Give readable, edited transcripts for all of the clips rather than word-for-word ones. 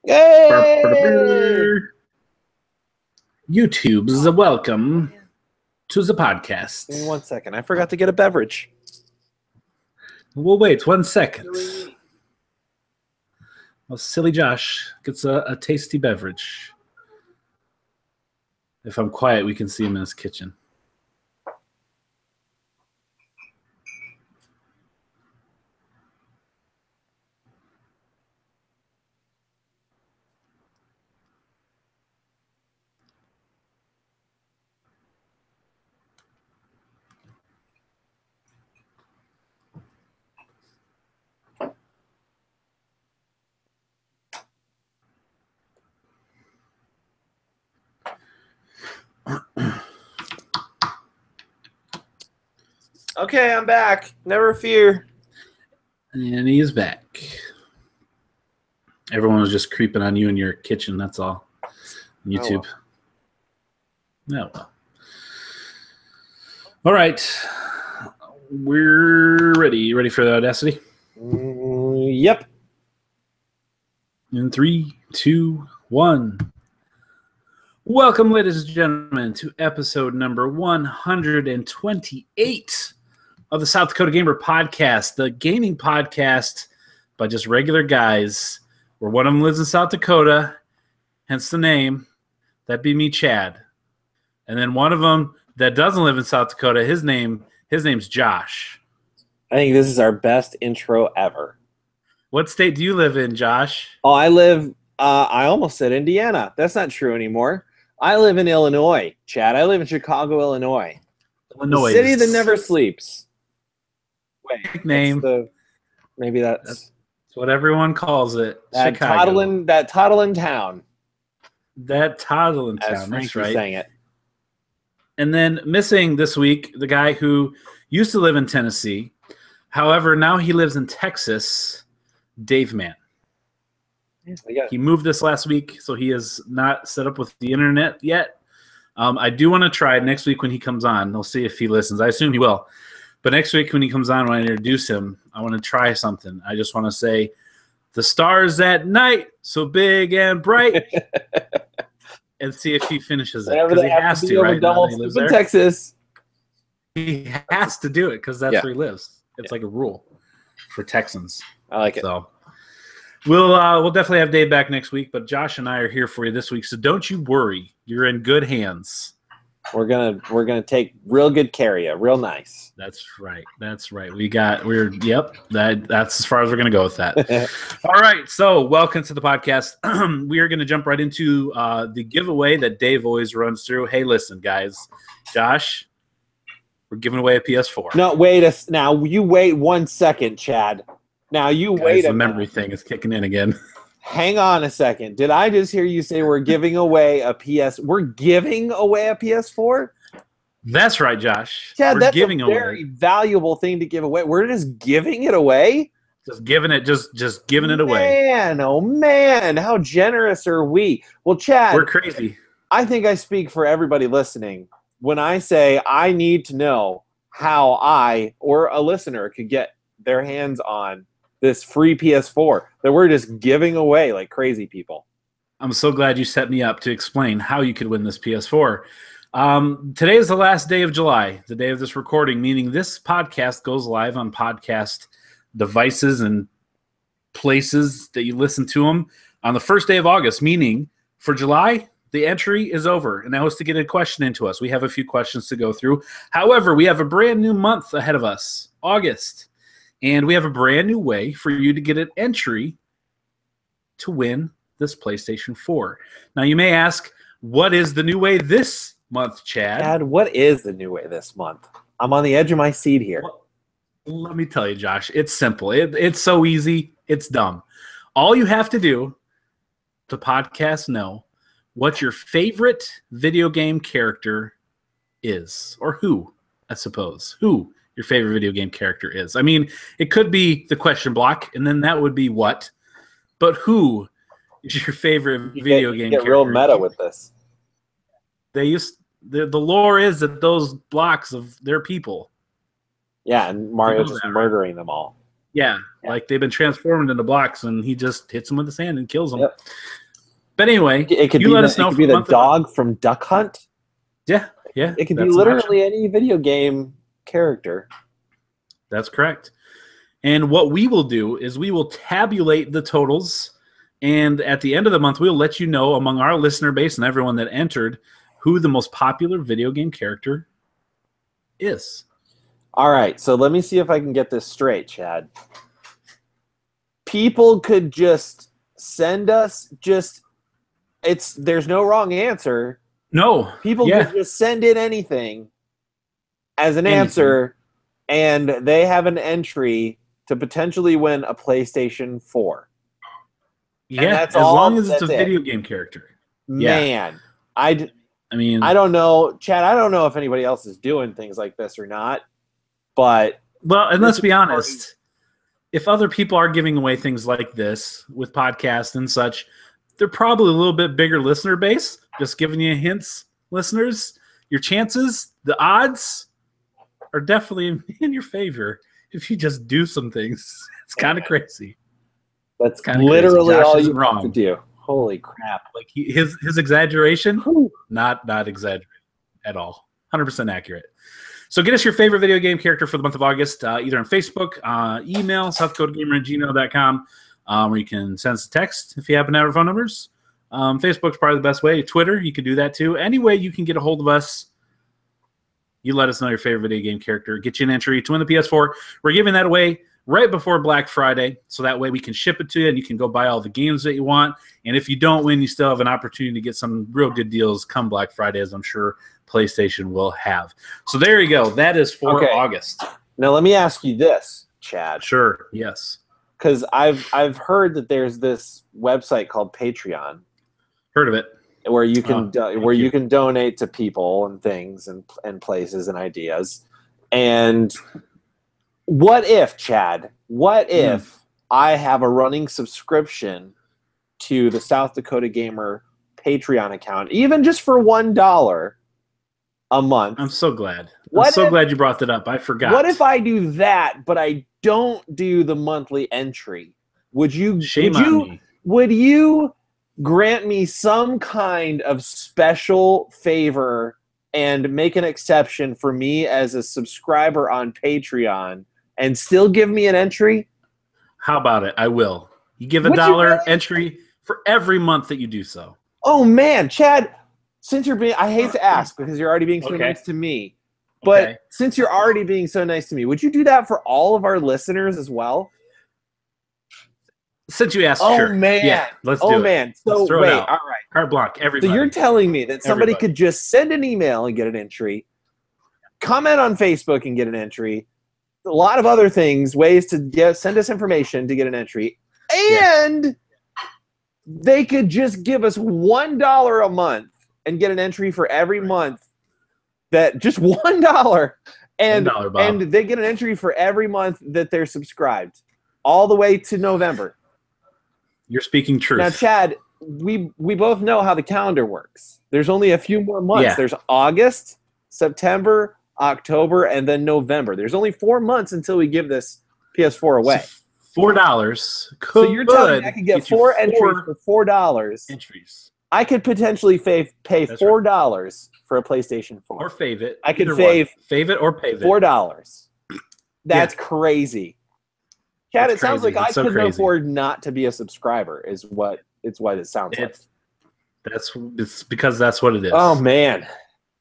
Yay! YouTube's a welcome to the podcast. Give me 1 second. I forgot to get a beverage. We'll wait 1 second. Well, silly Josh gets a tasty beverage. If I'm quiet, we can see him in his kitchen. Okay, I'm back. Never fear. And he is back. Everyone was just creeping on you in your kitchen, that's all. On YouTube. Oh, well. All right. We're ready. You ready for the Audacity? Yep. In 3, 2, 1. Welcome, ladies and gentlemen, to episode number 128 of the South Dakota Gamer Podcast, the gaming podcast by just regular guys, where one of them lives in South Dakota, hence the name. That'd be me, Chad. And then one of them that doesn't live in South Dakota, his name's Josh. I think this is our best intro ever. What state do you live in, Josh? Oh, I almost said Indiana. That's not true anymore. I live in Illinois, Chad. I live in Chicago, Illinois. Illinois. The city that never sleeps. Wait, name. Maybe that's what everyone calls it. That Chicago. toddling town. That toddling town. As That's Frankie right. sang it. And then missing this week, the guy who used to live in Tennessee. However, now he lives in Texas, Dave Man. He moved this last week, so he is not set up with the internet yet. I do want to try next week when he comes on. We'll see if he listens. I assume he will. But next week when he comes on, when I introduce him, I want to try something. I just want to say, the stars at night, so big and bright, and see if he finishes it. Because he has to, right? Now that he lives there. Texas. He has to do it because that's where he lives. It's like a rule for Texans. I like it. So we'll definitely have Dave back next week, but Josh and I are here for you this week, so don't you worry. You're in good hands. We're gonna take real good care of you, real nice. That's right. That's right. That's as far as we're gonna go with that. All right. So welcome to the podcast. We are gonna jump right into the giveaway that Dave always runs through. Hey, listen, guys. Josh, we're giving away a PS4. No, now you wait 1 second, Chad. Now you Guys, wait. The memory thing is kicking in again. Hang on a second. Did I just hear you say we're giving away a We're giving away a PS4? That's right, Josh. Chad, we're that's giving a very valuable thing to give away. We're just giving it away? Just giving it away. Man, oh man, how generous are we? Well, Chad, we're crazy. I think I speak for everybody listening when I say I need to know how I or a listener could get their hands on this free PS4 that we're just giving away like crazy people. I'm so glad you set me up to explain how you could win this PS4. Today is the last day of July, the day of this recording, meaning this podcast goes live on podcast devices and places that you listen to them on the first day of August, meaning for July, the entry is over, and that was to get a question into us. We have a few questions to go through. However, we have a brand new month ahead of us, August. And we have a brand new way for you to get an entry to win this PlayStation 4. Now, you may ask, what is the new way this month, Chad? Chad, what is the new way this month? I'm on the edge of my seat here. Well, let me tell you, Josh. It's simple. It's so easy. It's dumb. All you have to do, the podcast know, what your favorite video game character is. Or who, I suppose. Who your favorite video game character is. I mean, it could be the question block, and then that would be what. But who is your favorite video game character? Get real meta with this. The lore is that those blocks of their people. Yeah, and Mario's just murdering them all. Yeah, like they've been transformed into blocks, and he just hits them with his hand and kills them. Yep. But anyway, It could you be let the, us know it could for be the the month dog from Duck Hunt. Yeah. It could be that's an option. literally any video game character. That's correct. And what we will do is we will tabulate the totals, and at the end of the month, we'll let you know among our listener base and everyone that entered who the most popular video game character is. All right, so let me see if I can get this straight, Chad. People could just send us there's no wrong answer. No. People could just send in anything as an answer, and they have an entry to potentially win a PlayStation 4. Yeah, that's as all, long as it's that's a it. video game character. Man, I mean, I don't know, Chad. I don't know if anybody else is doing things like this or not, but and let's be honest. If other people are giving away things like this with podcasts and such, they're probably a little bit bigger listener base. Just giving you hints, listeners. Your chances, the odds, are definitely in your favor if you just do some things. It's kind of crazy. That's literally all you have to wrong. do. Holy crap! Like his exaggeration, not exaggerated at all. 100% accurate. So get us your favorite video game character for the month of August, either on Facebook, email, southcoastgamer@gmail.com, or you can send us a text if you happen to have our phone numbers. Facebook's probably the best way. Twitter, you can do that too. Any way you can get a hold of us, you let us know your favorite video game character. Get you an entry to win the PS4. We're giving that away right before Black Friday, so that way we can ship it to you and you can go buy all the games that you want. And if you don't win, you still have an opportunity to get some real good deals come Black Friday, as I'm sure PlayStation will have. So there you go. That is for August. Now let me ask you this, Chad. Sure. Yes. Because I've heard that there's this website called Patreon. Heard of it. Where you can you can donate to people and things and places and ideas. And what if, Chad? What if I have a running subscription to the South Dakota Gamer Patreon account, even just for $1 a month? I'm so glad. I'm so glad you brought that up. I forgot. What if I do that, but I don't do the monthly entry? Would you? Shame on me. Would you grant me some kind of special favor and make an exception for me as a subscriber on Patreon and still give me an entry? How about it? I will. You give a $1 entry for every month that you do so. Oh man, Chad, since you're being, I hate to ask because you're already being so nice to me, but since you're already being so nice to me, would you do that for all of our listeners as well? Since you asked, sure. Man. Yeah, let's do it. Oh, man. So, wait, all right. Carte blanche, everybody. So you're telling me that somebody could just send an email and get an entry, comment on Facebook and get an entry, a lot of other things, ways to send us information to get an entry, and they could just give us $1 a month and get an entry for every month, that just $1, and $1, and they get an entry for every month that they're subscribed, all the way to November. You're speaking truth. Now, Chad, we both know how the calendar works. There's only a few more months. Yeah. There's August, September, October, and then November. There's only 4 months until we give this PS4 away. So $4. So you're telling me I could get 4 entries for $4. Entries. I could potentially pay $4 for a PlayStation 4. Or fave it. I could fave it or pave it. $4. That's crazy. Chad, it sounds like I couldn't afford not to be a subscriber. Is what it sounds like. It's because that's what it is. Oh man.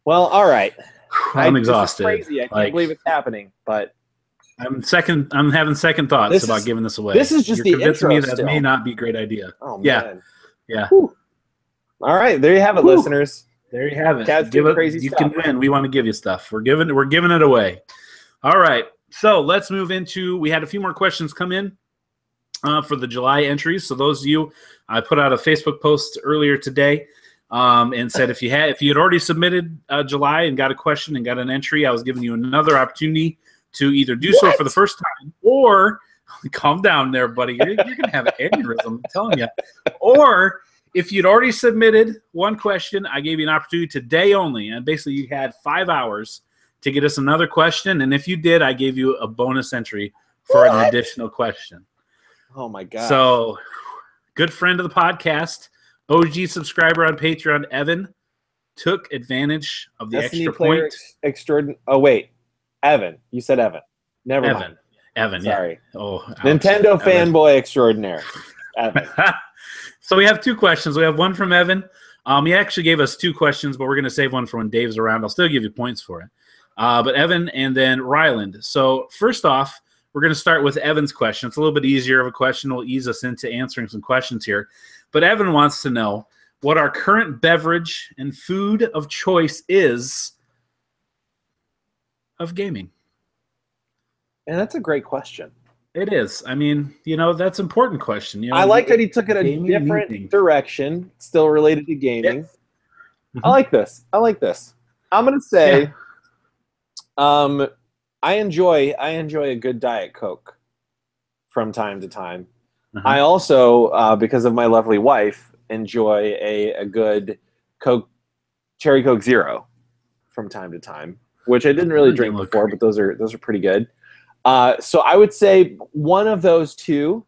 Well, all right. I'm exhausted. This is crazy. I can't believe it's happening, but I'm having second thoughts about giving this away. This is just the intro. Me that may not be a great idea. Oh man. Yeah. Whew. All right, there you have it, listeners. There you have it. Chad's doing crazy you stuff. Can win. We want to give you stuff. We're giving it away. All right. So let's move into. We had a few more questions come in for the July entries. So those of you, I put out a Facebook post earlier today and said if you had already submitted July and got a question and got an entry, I was giving you another opportunity to either do so for the first time or calm down there, buddy. You're gonna have an aneurysm. I'm telling you. Or if you'd already submitted one question, I gave you an opportunity today only, and basically you had 5 hours to get us another question, and if you did, I gave you a bonus entry for an additional question. Oh my god! So, good friend of the podcast, OG subscriber on Patreon, Evan, took advantage of the Destiny extra player point. Oh wait, Evan. You said Evan. Never mind. Evan. Sorry. Yeah. Oh, ouch. Nintendo Evan. fanboy extraordinaire. Evan. So we have two questions. We have one from Evan. He actually gave us two questions, but we're going to save one for when Dave's around. I'll still give you points for it. But Evan and then Ryland. So first off, we're going to start with Evan's question. It's a little bit easier of a question. Will ease us into answering some questions here. But Evan wants to know what our current beverage and food of choice is of gaming. And that's a great question. It is. I mean, that's an important question. I like that he took it a different direction, still related to gaming. Yeah. I like this. I'm going to say I enjoy a good Diet Coke from time to time. I also, because of my lovely wife, enjoy a good Cherry Coke Zero from time to time, which I didn't really drink before, but those are pretty good. So I would say one of those two,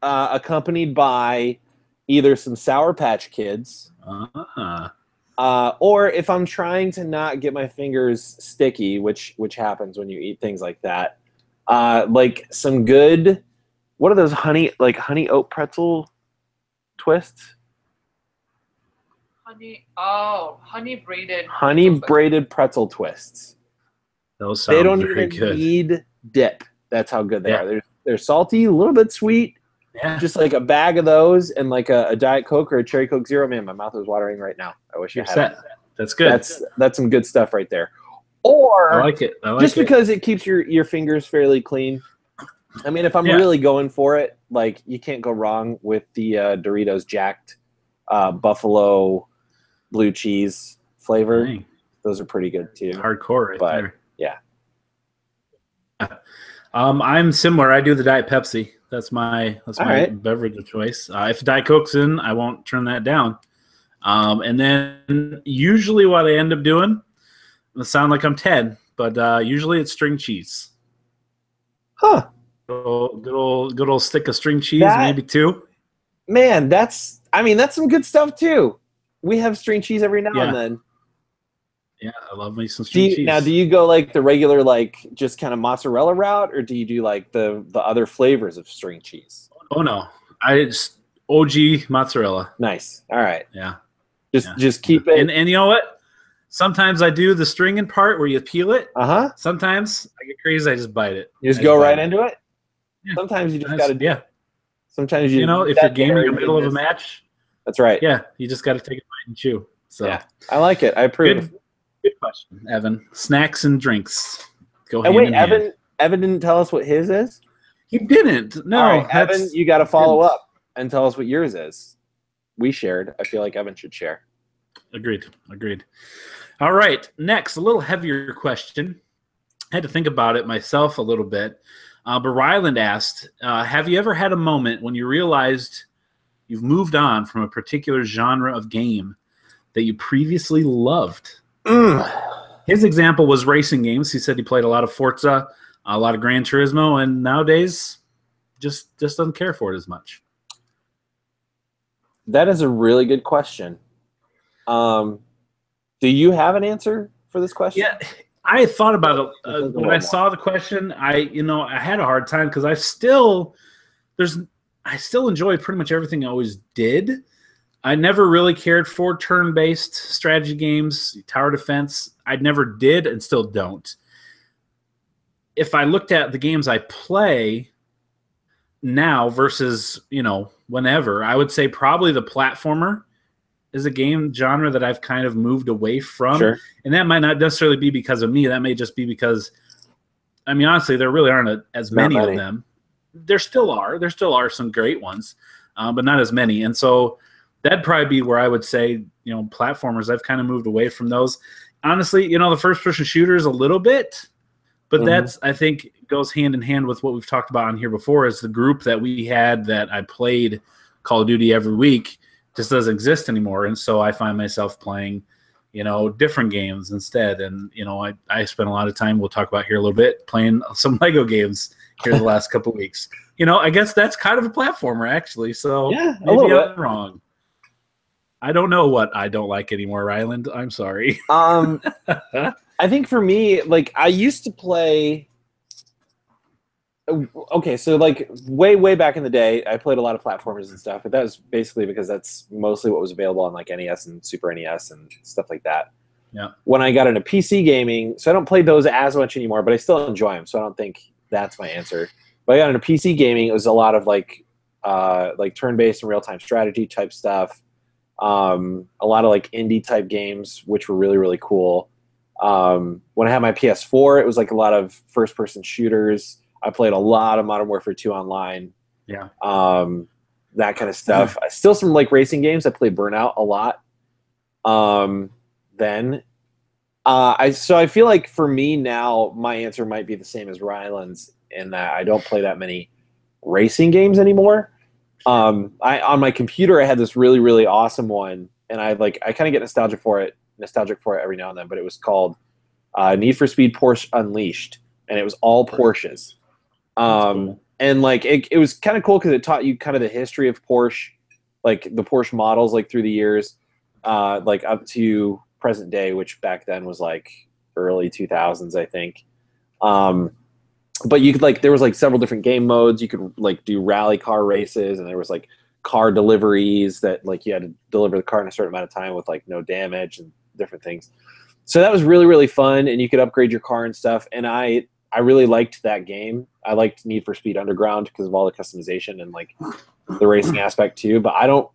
accompanied by either some Sour Patch Kids, or if I'm trying to not get my fingers sticky, which happens when you eat things like that, like some good, what are those honey oat pretzel twists? Honey braided pretzel twists. Those sound they don't very even good. need dip. That's how good they are. They're salty, a little bit sweet. Yeah. Just like a bag of those and like a Diet Coke or a Cherry Coke Zero. Man, my mouth is watering right now. I wish I had it. That's good. That's some good stuff right there. Or I like it. Just because it keeps your fingers fairly clean. I mean, if I'm really going for it, like you can't go wrong with the Doritos Jacked Buffalo blue cheese flavor. Dang. Those are pretty good too. Hardcore there. Yeah. I'm similar. I do the Diet Pepsi. That's my beverage of choice. If Diet Coke's in, I won't turn that down. And then usually what I end up doing, it'll sound like I'm 10, but usually it's string cheese. Huh. Good old stick of string cheese, maybe two. Man, that's some good stuff too. We have string cheese every now and then. Yeah, I love me some string cheese. Now, do you go like the regular, like just kind of mozzarella route, or do you do like the other flavors of string cheese? Oh no, I just OG mozzarella. Nice. All right. Yeah. Just keep it. And you know what? Sometimes I do the stringing part where you peel it. Sometimes I get crazy. I just bite it. You just go right into it. Yeah. Sometimes you just got to. Yeah. Sometimes if you're gaming in the middle of a match. That's right. Yeah, you just got to take a bite and chew. So yeah, I like it. I approve. Good question, Evan. Snacks and drinks go hand in hand. Evan didn't tell us what his is? He didn't. No. All right, Evan, you got to follow up and tell us what yours is. We shared. I feel like Evan should share. Agreed. All right, next, a little heavier question. I had to think about it myself a little bit. But Ryland asked, have you ever had a moment when you realized you've moved on from a particular genre of game that you previously loved? His example was racing games. He said he played a lot of Forza, a lot of Gran Turismo, and nowadays just doesn't care for it as much. That is a really good question. Do you have an answer for this question? Yeah, I thought about it when I saw the question. I had a hard time because I still enjoy pretty much everything I always did. I never really cared for turn-based strategy games, tower defense. I never did and still don't. If I looked at the games I play now versus, whenever, I would say probably the platformer is a game genre that I've kind of moved away from. Sure. And that might not necessarily be because of me. That may just be because, honestly, there really aren't as many of them. There still are. There still are some great ones, but not as many. And so that'd probably be where I would say, platformers, I've kind of moved away from those. Honestly, the first-person shooters a little bit, but that's, I think, goes hand in hand with what we've talked about on here before, is the group that we had that I played Call of Duty every week just doesn't exist anymore. And so I find myself playing, different games instead. And, I spent a lot of time, we'll talk about here a little bit, playing some Lego games, here the last couple weeks. I guess that's kind of a platformer, actually. So Yeah, a maybe little I'm wrong. I don't know what I don't like anymore, Ryland. I'm sorry. I think for me, like, I used to play. Okay, so like way back in the day, I played a lot of platformers and stuff, but that was basically because that's mostly what was available on like NES and Super NES and stuff like that. Yeah. When I got into PC gaming, so I don't play those as much anymore, but I still enjoy them. So I don't think that's my answer. But I got into PC gaming. It was a lot of like turn-based and real-time strategy type stuff. A lot of like indie type games, which were really, really cool. When I had my PS4, it was like a lot of first-person shooters. I played a lot of Modern Warfare 2 online. Yeah. That kind of stuff. Still some like racing games. I played Burnout a lot. So I feel like for me now, my answer might be the same as Ryland's in that I don't play that many racing games anymore. On my computer, I had this really, really awesome one, and I kind of get nostalgic for it every now and then. But it was called Need for Speed Porsche Unleashed, and it was all Porsches. Cool. And like it was kind of cool because it taught you kind of the history of Porsche, like the Porsche models, like through the years, like up to present day, which back then was like early 2000s, I think. But you could there was like several different game modes. You could like do rally car races, and there was like car deliveries that like you had to deliver the car in a certain amount of time with like no damage and different things. So that was really, really fun, and you could upgrade your car and stuff. And I really liked that game. I liked Need for Speed Underground because of all the customization and like the racing aspect too. But I don't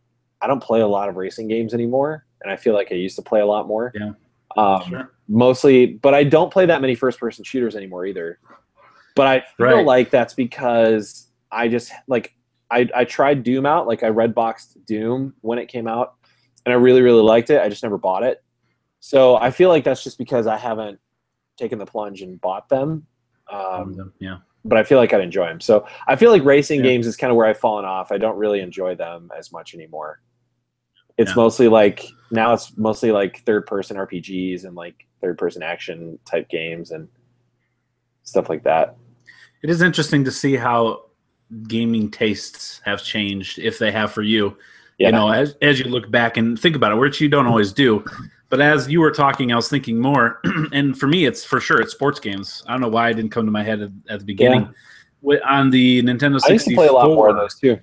play a lot of racing games anymore, and I feel like I used to play a lot more. Yeah, sure. Mostly, but I don't play that many first-person shooters anymore either. But I feel like that's because I just I tried Doom out. Like I redboxed Doom when it came out, and I really, really liked it. I just never bought it. So I feel like that's just because I haven't taken the plunge and bought them. Yeah. But I feel like I'd enjoy them. So I feel like racing games is kind of where I've fallen off. I don't really enjoy them as much anymore. It's mostly like now it's mostly like third-person RPGs and like third-person action type games and stuff like that. It is interesting to see how gaming tastes have changed, if they have for you. Yeah. As you look back and think about it, which you don't always do. But as you were talking, I was thinking more, and for me, it's for sure it's sports games. I don't know why it didn't come to my head at the beginning. On the Nintendo 64, I used to play a lot more of those too.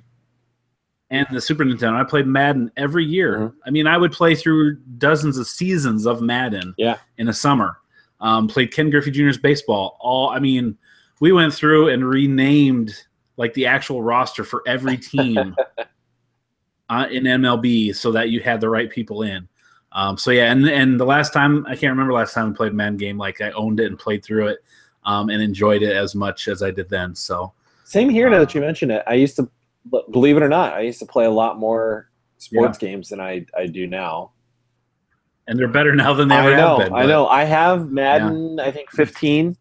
And the Super Nintendo, I played Madden every year. Mm-hmm. I mean, I would play through dozens of seasons of Madden in the summer. Played Ken Griffey Jr.'s baseball. We went through and renamed like the actual roster for every team in MLB so that you had the right people in. And the last time, I can't remember last time we played a Madden game, like I owned it and played through it and enjoyed it as much as I did then. So same here now that you mention it. I used to, believe it or not, I used to play a lot more sports games than I do now. And they're better now than they ever have been. I know. I have Madden, I think 15,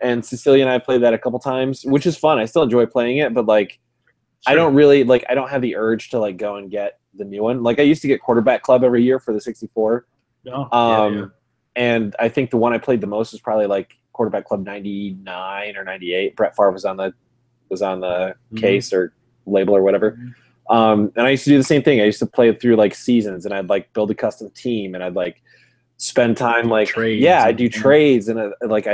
and Cecilia and I played that a couple times, which is fun. I still enjoy playing it, but like I don't really I don't have the urge to like go and get the new one. Like I used to get Quarterback Club every year for the 64. And I think the one I played the most was probably like Quarterback Club 99 or 98. Brett Favre was on the case or label or whatever. And I used to do the same thing. I used to play it through like seasons, and I'd like build a custom team, and I'd like spend time like trades. I'd do trades, and I'd like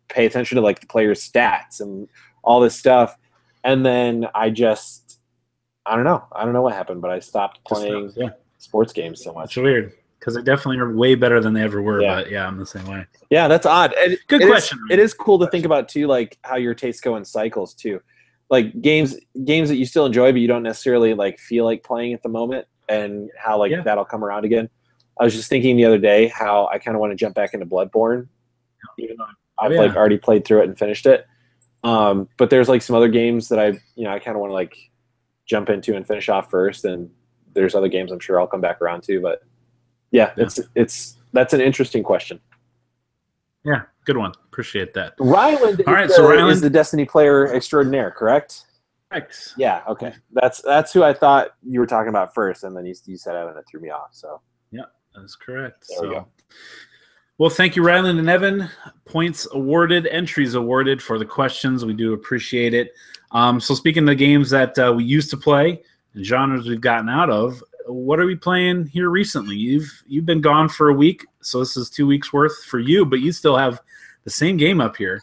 pay attention to like the player's stats and all this stuff. And then I don't know what happened, but I stopped playing sports games so much. It's weird because they definitely are way better than they ever were. But I'm the same way. Yeah, that's odd. Good question. It is cool to think about too, like how your tastes go in cycles too. Like games that you still enjoy, but you don't necessarily like feel like playing at the moment, and how like that'll come around again. I was just thinking the other day how I kind of want to jump back into Bloodborne, even though I've like already played through it and finished it. But there's like some other games that I kind of want to like jump into and finish off first, and there's other games I'm sure I'll come back around to. But that's an interesting question. Yeah, good one. Appreciate that. Ryland is the Destiny player extraordinaire, correct? Correct. Yeah, okay. That's who I thought you were talking about first, and then you said that, and it threw me off. So yeah, that's correct. There we go. Well, thank you, Ryland and Evan. Points awarded, entries awarded for the questions. We do appreciate it. So speaking of the games that we used to play and genres we've gotten out of, what are we playing here recently? You've been gone for a week, so this is 2 weeks worth for you, but you still have the same game up here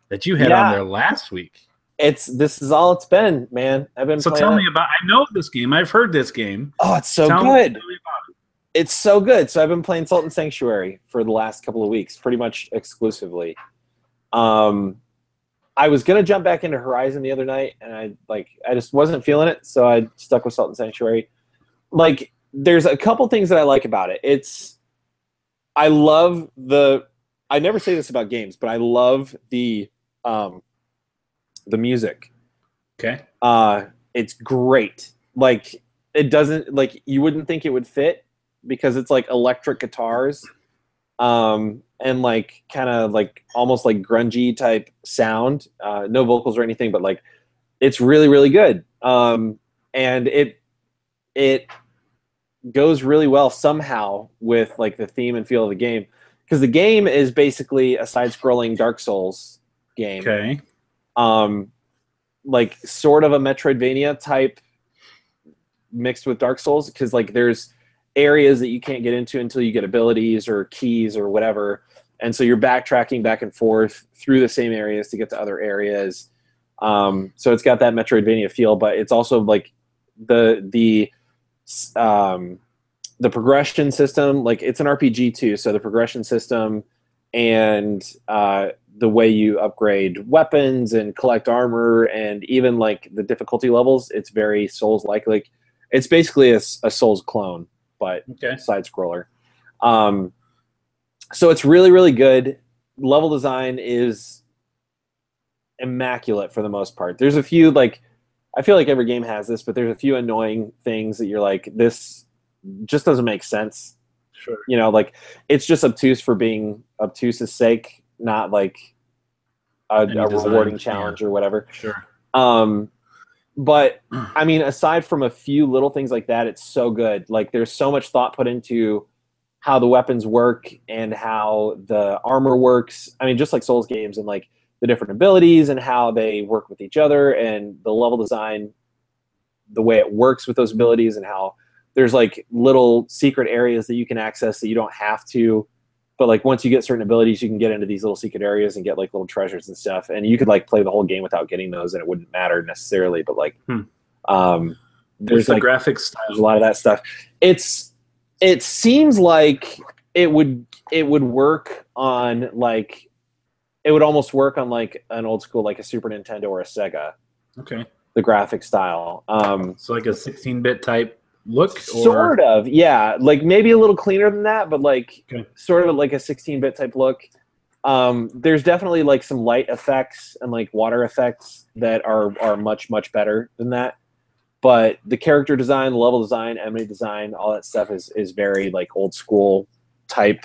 that you had on there last week. This is all it's been, man. I've been playing. So tell me about. I know this game. I've heard this game. Oh, it's so good. Tell me about it. It's so good. So I've been playing Sultan Sanctuary for the last couple of weeks, pretty much exclusively. I was gonna jump back into Horizon the other night, and I just wasn't feeling it, so I stuck with Sultan Sanctuary. Like, there's a couple things that I like about it. I love I never say this about games, but I love the music. Okay. It's great. Like, it doesn't, like, you wouldn't think it would fit because it's like electric guitars, and like kind of like almost like grungy type sound. No vocals or anything, but like it's really, really good. And it goes really well somehow with like the theme and feel of the game, because the game is basically a side-scrolling Dark Souls game. Okay. Like sort of a Metroidvania type mixed with Dark Souls, because like there's areas that you can't get into until you get abilities or keys or whatever, and so you're backtracking back and forth through the same areas to get to other areas. So it's got that Metroidvania feel, but it's also like the progression system, like it's an RPG too, so the progression system and the way you upgrade weapons and collect armor, and even like the difficulty levels, it's very Souls-like. Like it's basically a Souls clone, but side scroller. So it's really, really good. Level design is immaculate for the most part. There's a few, like, I feel like every game has this, but there's a few annoying things that you're like, this just doesn't make sense. Sure. You know, like it's just obtuse for being obtuse's sake, not like a rewarding challenge or whatever. Sure. But I mean, aside from a few little things like that, it's so good. Like there's so much thought put into how the weapons work and how the armor works. I mean, just like Souls games, and like the different abilities and how they work with each other, and the level design, the way it works with those abilities, and how there's like little secret areas that you can access that you don't have to, but like once you get certain abilities, you can get into these little secret areas and get like little treasures and stuff, and you could like play the whole game without getting those and it wouldn't matter necessarily. But like there's like graphic style, there's a lot of that stuff. It seems like it would work on like, it would almost work on like an old school, like a Super Nintendo or a Sega. Okay. The graphic style. So like a 16-bit type look? Sort of, yeah. Like maybe a little cleaner than that, but like sort of like a 16-bit type look. There's definitely like some light effects and like water effects that are much, much better than that. But the character design, level design, enemy design, all that stuff is very like old school type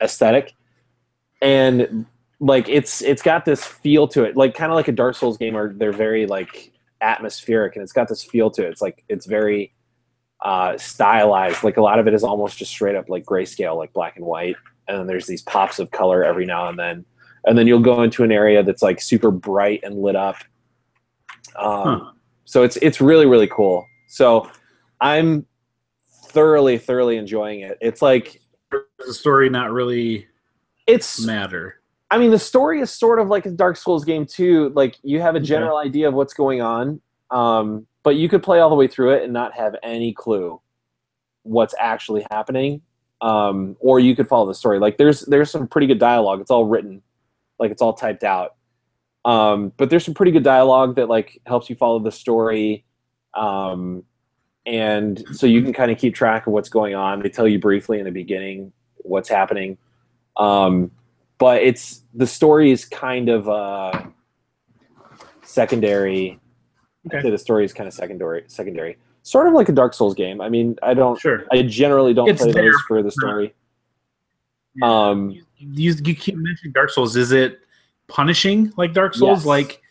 aesthetic. And like it's got this feel to it, like kind of like a Dark Souls game, or they're very like atmospheric, and it's got this feel to it. It's like it's very stylized. Like a lot of it is almost just straight up like grayscale, like black and white, and then there's these pops of color every now and then you'll go into an area that's like super bright and lit up. So it's really, really cool. So I'm thoroughly enjoying it. It's like the story not really matter. I mean, the story is sort of like a Dark Souls game too. Like you have a general idea of what's going on, but you could play all the way through it and not have any clue what's actually happening. Or you could follow the story. Like there's some pretty good dialogue. It's all written, like it's all typed out. But there's some pretty good dialogue that like helps you follow the story. And so you can kind of keep track of what's going on. They tell you briefly in the beginning what's happening. But the story is kind of secondary. Okay. I'd say the story is kind of secondary. Sort of like a Dark Souls game. I mean, I generally don't play those for the story. Yeah. You keep mentioning Dark Souls. Is it punishing like Dark Souls? Yes. Like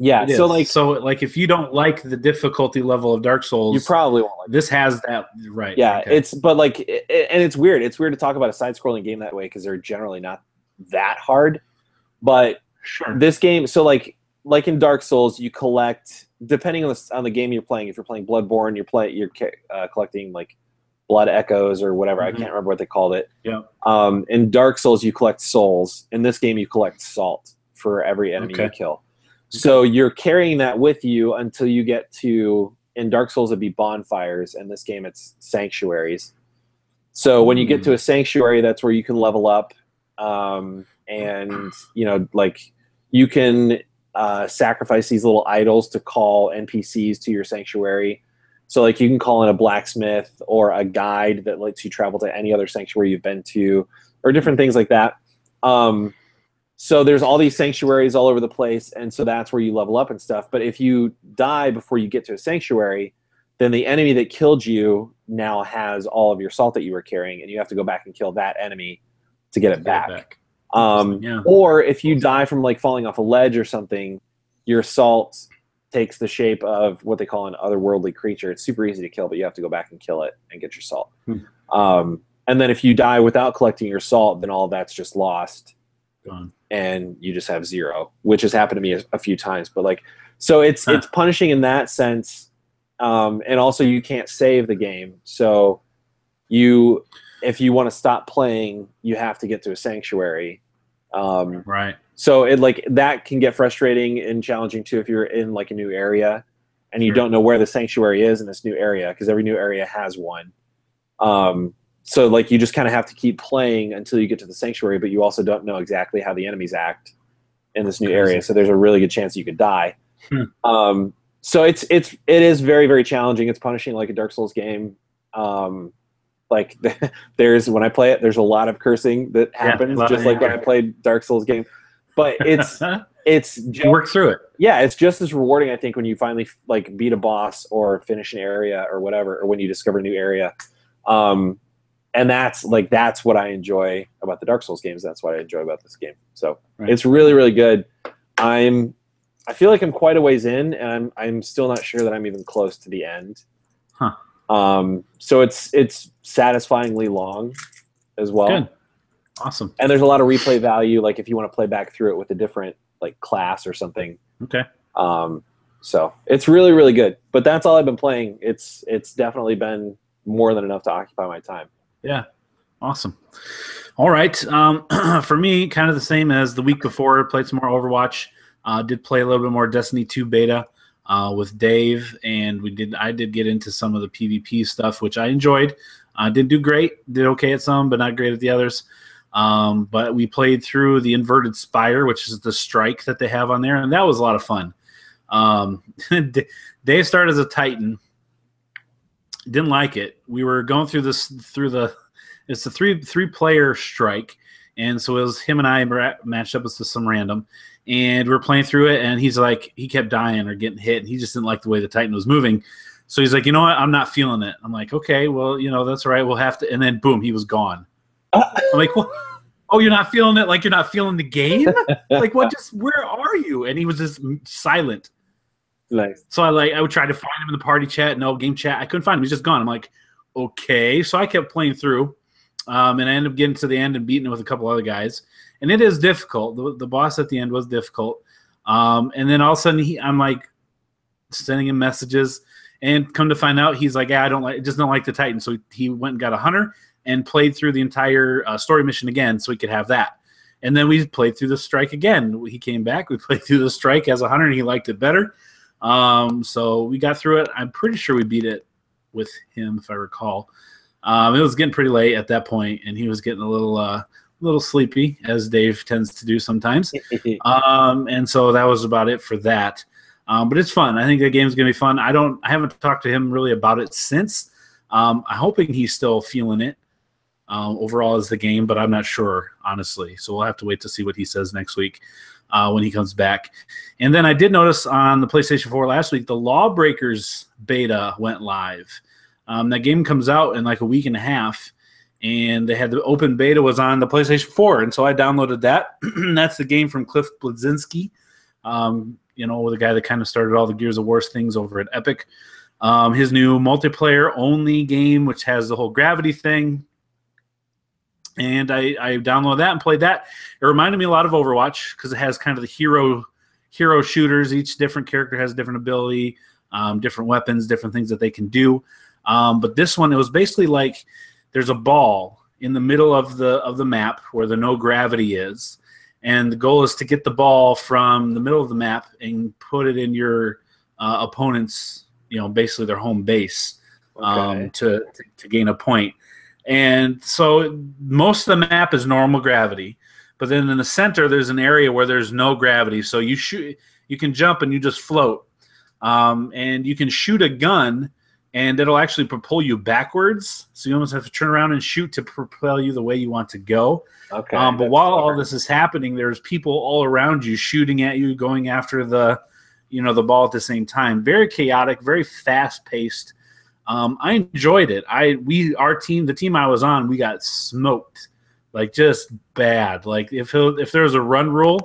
Yeah, It so is. So if you don't like the difficulty level of Dark Souls, you probably won't like this has that right. Yeah, okay. it's but like, and it's weird. It's weird to talk about a side-scrolling game that way because they're generally not that hard. But sure. this game, so like in Dark Souls, you collect depending on the game you're playing. If you're playing Bloodborne, you're collecting like blood echoes or whatever. I can't remember what they called it. Yeah. In Dark Souls, you collect souls. In this game, you collect salt for every enemy you kill. So you're carrying that with you until you get to, in Dark Souls it'd be bonfires. In this game it's sanctuaries. So when you get to a sanctuary, that's where you can level up, and like you can sacrifice these little idols to call NPCs to your sanctuary. So like you can call in a blacksmith or a guide that lets you travel to any other sanctuary you've been to, or different things like that. So there's all these sanctuaries all over the place, and so that's where you level up and stuff. But if you die before you get to a sanctuary, then the enemy that killed you now has all of your salt that you were carrying, and you have to go back and kill that enemy to get it back. Or if you die from like falling off a ledge or something, your salt takes the shape of what they call an otherworldly creature. It's super easy to kill, but you have to go back and kill it and get your salt. And then if you die without collecting your salt, then all of that's just lost. Gone. And you just have 0, which has happened to me a few times. But like, so it's punishing in that sense, and also you can't save the game. So if you want to stop playing, you have to get to a sanctuary. Right. So it like that can get frustrating and challenging too if you're in like a new area and you don't know where the sanctuary is in this new area, because every new area has one. So like you just kind of have to keep playing until you get to the sanctuary, but you also don't know exactly how the enemies act in this new area. So there's a really good chance you could die. So it is very, very challenging. It's punishing like a Dark Souls game. Like when I play it, there's a lot of cursing that happens, just like when I played Dark Souls game. But it's you work through it. Yeah, it's just as rewarding, I think, when you finally like beat a boss or finish an area or whatever, or when you discover a new area. And that's what I enjoy about the Dark Souls games. That's what I enjoy about this game. So it's really, really good. I feel like I'm quite a ways in, and I'm still not sure that I'm even close to the end. So it's satisfyingly long as well. Good. Awesome. And there's a lot of replay value, like if you want to play back through it with a different like class or something. Okay. So it's really, really good. But that's all I've been playing. It's definitely been more than enough to occupy my time. Yeah. Awesome. All right. For me, kind of the same as the week before. Played some more Overwatch. Did play a little bit more Destiny 2 beta with Dave, and I did get into some of the PvP stuff, which I enjoyed. Didn't do great. Did okay at some, but not great at the others. But we played through the Inverted Spire, which is the strike that they have on there, and that was a lot of fun. Dave started as a Titan. Didn't like it. We were going through it's a three player strike, and so it was him and I matched up with some random, and we were playing through it, and he's like, he kept dying or getting hit, and he just didn't like the way the Titan was moving. So he's like, you know what, I'm not feeling it. I'm like, okay, well, that's all right, we'll have to. And then boom, he was gone. I'm like, what? Oh, you're not feeling it? Like you're not feeling the game? Like what? Just where are you? And he was just silent. Nice. So I would try to find him in the party chat, game chat. I couldn't find him. He's just gone. I'm like, okay. So I kept playing through, and I ended up getting to the end and beating it with a couple other guys. And it is difficult. The boss at the end was difficult. And then all of a sudden, I'm like sending him messages, and come to find out, he's like, yeah, just don't like the Titan. So he went and got a hunter and played through the entire story mission again, so he could have that. And then we played through the strike again. He came back. We played through the strike as a hunter, and he liked it better. So we got through it. I'm pretty sure we beat it with him, if I recall. It was getting pretty late at that point, and he was getting a little sleepy, as Dave tends to do sometimes. And so that was about it for that. But it's fun. I think the game's gonna be fun. I haven't talked to him really about it since. I'm hoping he's still feeling it overall as the game, but I'm not sure, honestly. So we'll have to wait to see what he says next week. When he comes back. And then I did notice on the PlayStation 4 last week, the Lawbreakers beta went live. That game comes out in like a week and a half, and they had the open beta was on the PlayStation 4, and so I downloaded that. That's the game from Cliff Bleszinski. the guy that kind of started all the Gears of War things over at Epic. His new multiplayer only game, which has the whole gravity thing. And I downloaded that and played that. It reminded me a lot of Overwatch because it has kind of the hero shooters. Each different character has a different ability, different weapons, different things that they can do. But this one, it was basically like there's a ball in the middle of the map where the no gravity is, and the goal is to get the ball from the middle of the map and put it in your opponent's, basically their home base, to gain a point. And so most of the map is normal gravity, but then in the center there's an area where there's no gravity. So you can jump and you just float, and you can shoot a gun, and it'll actually propel you backwards. So you almost have to turn around and shoot to propel you the way you want to go. Okay. But while all this is happening, there's people all around you shooting at you, going after the ball at the same time. Very chaotic, very fast paced. I enjoyed it. The team I was on, we got smoked, like just bad. Like if there was a run rule,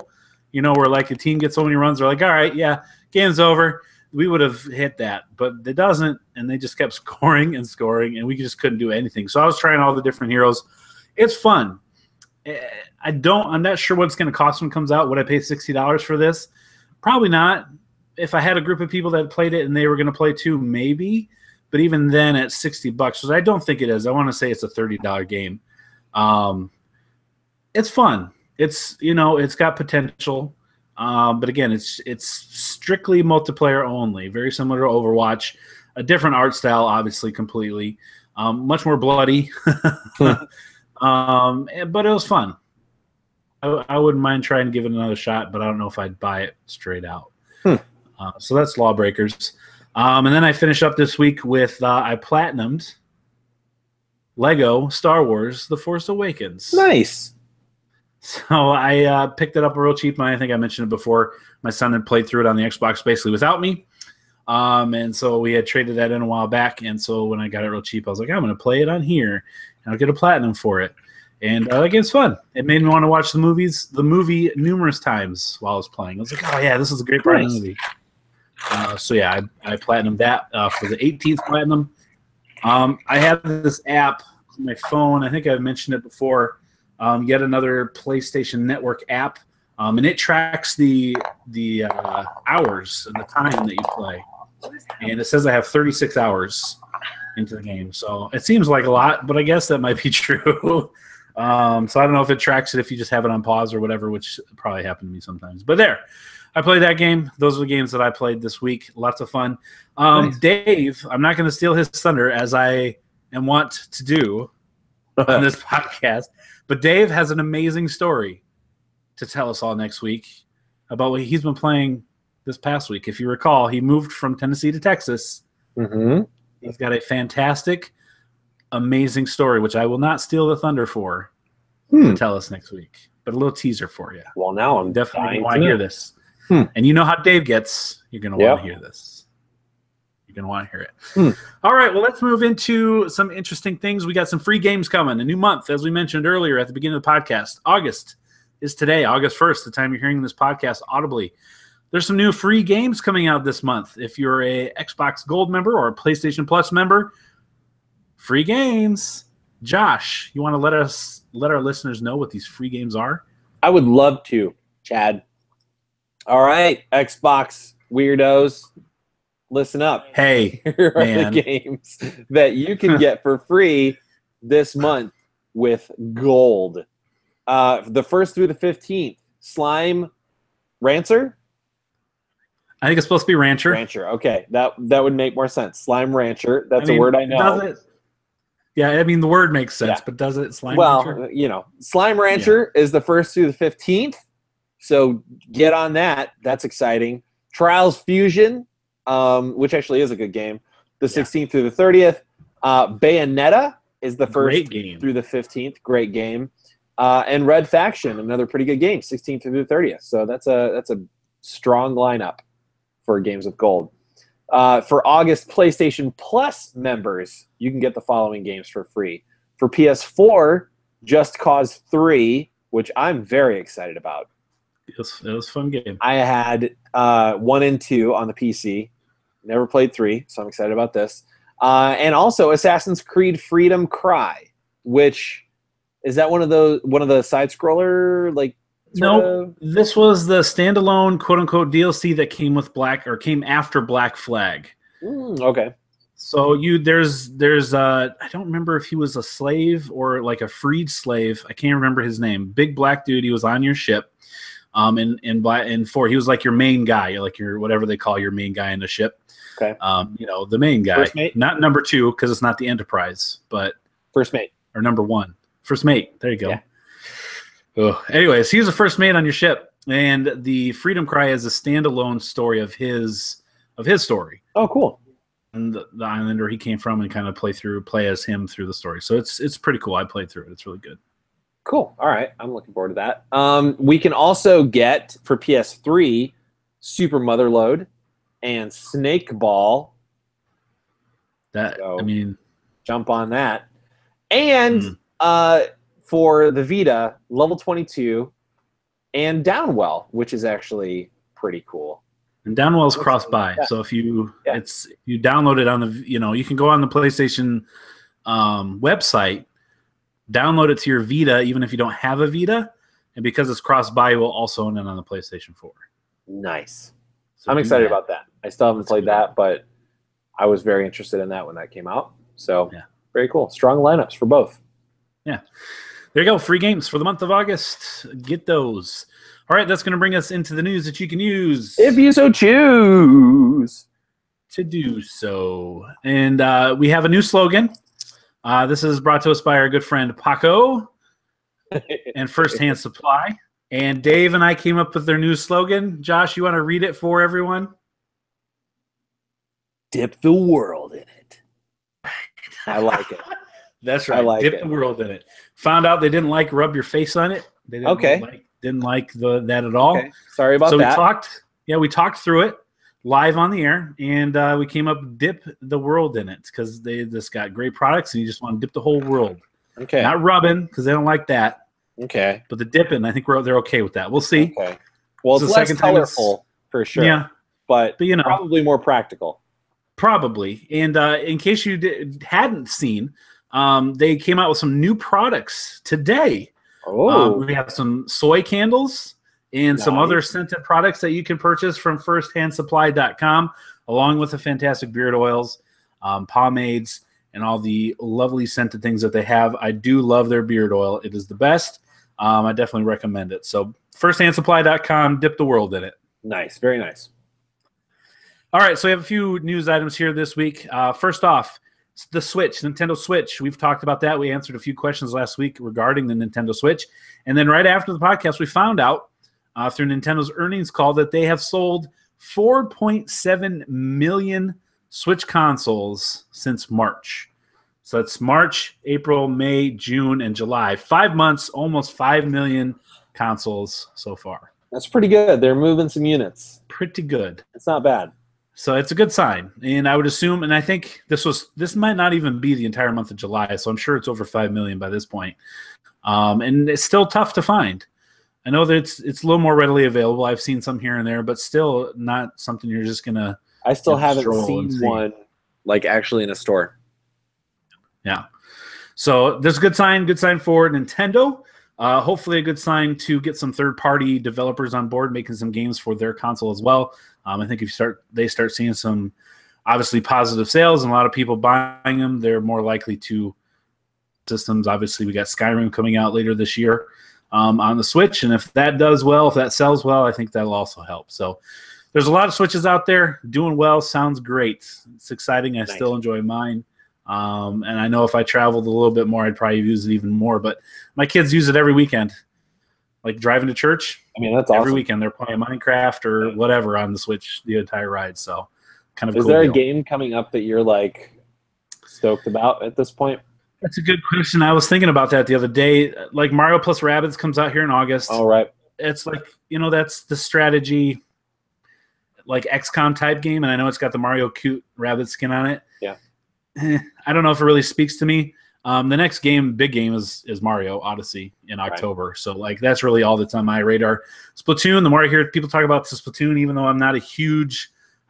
where like a team gets so many runs, they're like, all right, yeah, game's over. We would have hit that, but it doesn't, and they just kept scoring and scoring, and we just couldn't do anything. So I was trying all the different heroes. It's fun. I'm not sure what it's going to cost when it comes out. Would I pay $60 for this? Probably not. If I had a group of people that played it and they were going to play too, maybe. But even then, at $60, because I don't think it is. I want to say it's a $30 game. It's fun. It's got potential. But again, it's strictly multiplayer only. Very similar to Overwatch. A different art style, obviously, completely. Much more bloody. But it was fun. I wouldn't mind trying to give it another shot, but I don't know if I'd buy it straight out. So that's Lawbreakers. And then I finished up this week with I platinumed Lego Star Wars The Force Awakens. Nice. So I picked it up real cheap. I think I mentioned it before. My son had played through it on the Xbox basically without me. And so we had traded that in a while back. And so when I got it real cheap, I was like, I'm going to play it on here, and I'll get a platinum for it. And that game's fun. It made me want to watch the movie numerous times while I was playing. I was like, oh, yeah, this is a great part of the movie. So, yeah, I platinumed that for the 18th platinum. I have this app on my phone. I think I've mentioned it before. Yet another PlayStation Network app. And it tracks the hours and the time that you play. And it says I have 36 hours into the game. So it seems like a lot, but I guess that might be true. So I don't know if it tracks it if you just have it on pause or whatever, which probably happened to me sometimes. But there, I played that game. Those are the games that I played this week. Lots of fun. Nice. Dave, I'm not going to steal his thunder as I want to do on this podcast, but Dave has an amazing story to tell us all next week about what he's been playing this past week. If you recall, he moved from Tennessee to Texas. Mm-hmm. He's got a fantastic, amazing story, which I will not steal the thunder for to tell us next week, but a little teaser for you. Well, now I'm definitely want to hear this. And you know how Dave gets. You're going to want to hear this. You're going to want to hear it. All right, well, let's move into some interesting things. We got some free games coming. A new month, as we mentioned earlier at the beginning of the podcast. August is today, August 1st, the time you're hearing this podcast audibly. There's some new free games coming out this month. If you're a Xbox Gold member or a PlayStation Plus member, free games. Josh, you want to let our listeners know what these free games are? I would love to, Chad. All right, Xbox weirdos, listen up. Hey, here are the games that you can get for free this month with Gold. The 1st through the 15th, Slime Rancher. I think it's supposed to be Rancher. Rancher, okay. That would make more sense. Slime Rancher, that's a word I know. Does it? Yeah, I mean, the word makes sense, but does it? Slime Rancher? Well, you know, Slime Rancher is the 1st through the 15th, so get on that. That's exciting. Trials Fusion, which actually is a good game, the 16th through the 30th. Bayonetta is the 1st through the 15th. Great game. And Red Faction, another pretty good game, 16th through the 30th. So that's a strong lineup for games with Gold. For August PlayStation Plus members, you can get the following games for free. For PS4, Just Cause 3, which I'm very excited about. It was a fun game. I had 1 and 2 on the PC. Never played 3, so I'm excited about this. And also Assassin's Creed Freedom Cry, which is that one of the side scroller like. No, this was the standalone quote unquote DLC that came after Black Flag. Okay. So there's I don't remember if he was a slave or like a freed slave. I can't remember his name. Big black dude. He was on your ship. In 4, he was like your main guy, like your whatever they call your main guy in the ship. Okay. The main guy, First mate? Not number 2 because it's not the Enterprise, but First mate or number 1, first mate. There you go. Yeah. Oh, anyways, he was the first mate on your ship, and the Freedom Cry is a standalone story of his story. Oh, cool. And the island where he came from, and kind of play as him through the story. So it's pretty cool. I played through it. It's really good. Cool. All right. I'm looking forward to that. We can also get for PS3 Super Motherload and Snake Ball. Jump on that. And for the Vita, Level 22 and Downwell, which is actually pretty cool. And Downwell's cross-buy, so if you download it on the, you can go on the PlayStation website, download it to your Vita, even if you don't have a Vita, and because it's cross-buy, you will also own it on the PlayStation 4. Nice. So I'm excited about that. I still haven't played that, but I was very interested in that when that came out. So very cool. Strong lineups for both. Yeah. There you go. Free games for the month of August. Get those. All right, that's going to bring us into the news that you can use if you so choose to do so. And we have a new slogan. This is brought to us by our good friend Paco and First Hand Supply. And Dave and I came up with their new slogan. Josh, you want to read it for everyone? Dip the world in it. I like it. That's right. Dip the world in it. Found out they didn't like rub your face on it. They didn't like that at all. Okay. Sorry about that. We talked through it live on the air, and we came up with dip the world in it because they just got great products, and you just want to dip the whole world. Okay. Not rubbing because they don't like that. Okay. But the dipping, I think they're okay with that. We'll see. Okay. Well, it's less colorful for sure. Yeah. But probably more practical. Probably. And in case you hadn't seen, they came out with some new products today. Oh. We have some soy candles and some other scented products that you can purchase from firsthandsupply.com, along with the fantastic beard oils, pomades, and all the lovely scented things that they have. I do love their beard oil. It is the best. I definitely recommend it. So firsthandsupply.com, dip the world in it. Nice. Very nice. All right, so we have a few news items here this week. First off, the Switch, Nintendo Switch. We've talked about that. We answered a few questions last week regarding the Nintendo Switch. And then right after the podcast, we found out through Nintendo's earnings call that they have sold 4.7 million Switch consoles since March. So it's March, April, May, June, and July. 5 months, almost 5 million consoles so far. That's pretty good. They're moving some units. Pretty good. It's not bad. So it's a good sign. And I would assume, and I think this might not even be the entire month of July, so I'm sure it's over 5 million by this point. And it's still tough to find. I know that it's a little more readily available. I've seen some here and there, but still not something you're just going to I still haven't seen one like actually in a store. Yeah. So there's a good sign for Nintendo. Hopefully a good sign to get some third-party developers on board making some games for their console as well. I think if they start seeing some obviously positive sales and a lot of people buying them, they're more likely to systems. Obviously, we got Skyrim coming out later this year on the Switch, and if that does well, if that sells well, I think that'll also help. So there's a lot of Switches out there doing well. Sounds great. It's exciting. I still enjoy mine. And I know if I traveled a little bit more, I'd probably use it even more. But my kids use it every weekend. Like driving to church, I mean, that's awesome. Every weekend they're playing Minecraft or whatever on the Switch the entire ride. So kind of Is cool there deal. a game coming up that you're like stoked about at this point? That's a good question. I was thinking about that the other day. Like Mario plus Rabbids comes out here in August. All right. It's like, that's the strategy, like XCOM type game. And I know it's got the Mario cute rabbit skin on it. Yeah. I don't know if it really speaks to me. The next big game is Mario Odyssey in October. So like that's really all that's on my radar. Splatoon. The more I hear people talk about Splatoon, even though I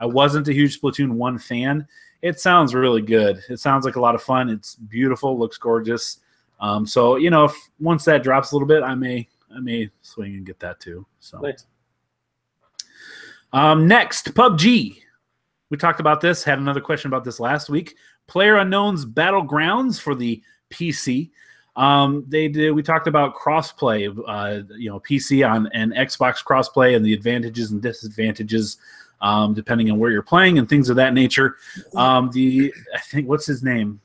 wasn't a huge Splatoon 1 fan. It sounds really good. It sounds like a lot of fun. It's beautiful, looks gorgeous. So if once that drops a little bit, I may swing and get that too. So nice. Next, PUBG. We talked about this. Had another question about this last week. PlayerUnknown's Battlegrounds for the PC. We talked about crossplay. PC and Xbox crossplay and the advantages and disadvantages. Depending on where you're playing and things of that nature. I think, what's his name?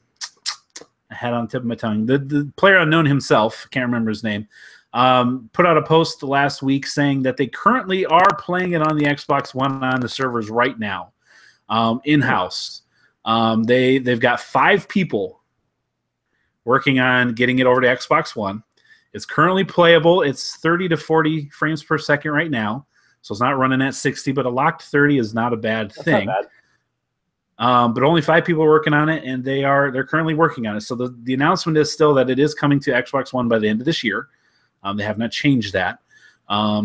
I had it on the tip of my tongue. The PlayerUnknown himself, can't remember his name, put out a post last week saying that they currently are playing it on the Xbox One on the servers right now, in-house. They've got 5 people working on getting it over to Xbox One. It's currently playable. It's 30 to 40 frames per second right now. So it's not running at 60, but a locked 30 is not a bad thing. Not bad. But only 5 people are working on it, and they're currently working on it. So the announcement is still that it is coming to Xbox One by the end of this year. They have not changed that.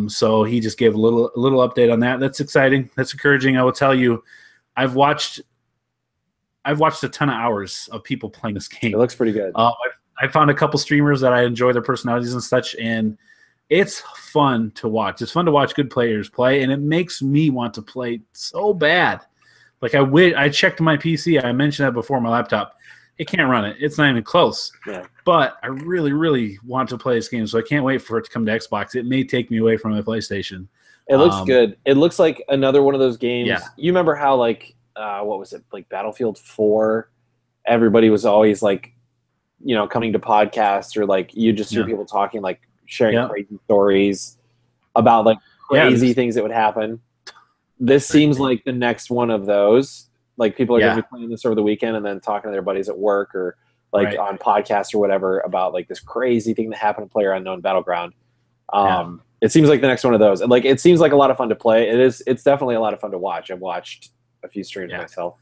So he just gave a little update on that. That's exciting. That's encouraging. I will tell you, I've watched a ton of hours of people playing this game. It looks pretty good. I found a couple streamers that I enjoy their personalities and such, and it's fun to watch. It's fun to watch good players play, and it makes me want to play so bad. Like I checked my PC. I mentioned that before, my laptop. It can't run it. It's not even close. Yeah. But I really, really want to play this game, so I can't wait for it to come to Xbox. It may take me away from my PlayStation. It looks good. It looks like another one of those games. Yeah. You remember how, like, what was it, like Battlefield 4? Everybody was always, like, coming to podcasts, or, like, you just hear people talking, like, sharing crazy stories about, like, crazy things that would happen. This seems like the next one of those. Like, people are going to be playing this over the weekend and then talking to their buddies at work or, like, on podcasts or whatever about, like, this crazy thing that happened in PlayerUnknown Battleground. It seems like the next one of those. And, like, it seems like a lot of fun to play. It's definitely a lot of fun to watch. I've watched a few streams myself.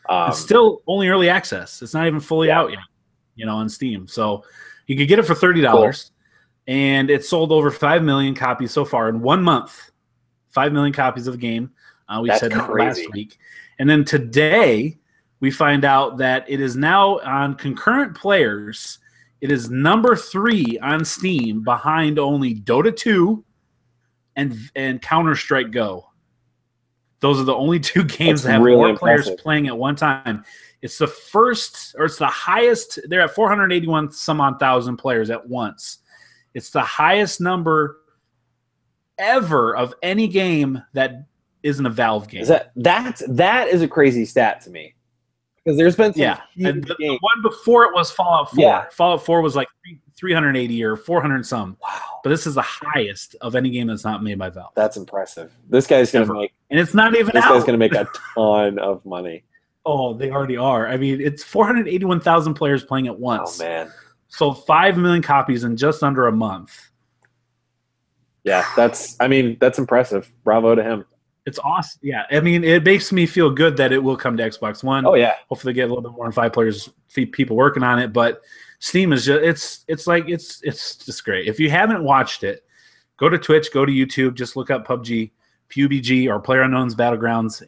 It's still only early access. It's not even fully out yet, on Steam. So you could get it for $30. Cool. And it's sold over 5 million copies so far in 1 month. 5 million copies of the game. We said that last week. And then today we find out that it is now on concurrent players. It is number 3 on Steam, behind only Dota 2 and Counter-Strike Go. Those are the only 2 games that have more players playing at one time. It's the first, or it's the highest. They're at 481 some odd thousand players at once. It's the highest number ever of any game that isn't a Valve game. That is a crazy stat to me, because there's been some and the one before it was Fallout 4. Yeah. Fallout 4 was like 380 or 400 some. Wow. But this is the highest of any game that's not made by Valve. That's impressive. This guy's going to make, and it's not even this out. guy's going to make a ton of money. Oh, they already are. I mean, it's 481,000 players playing at once. Oh man. So 5 million copies in just under a month. Yeah, that's impressive. Bravo to him. It's awesome. Yeah, I mean, it makes me feel good that it will come to Xbox One. Oh yeah. Hopefully, get a little bit more than 5 players, people working on it. But Steam is just it's just great. If you haven't watched it, go to Twitch, go to YouTube, just look up PUBG, or PlayerUnknown's Battlegrounds,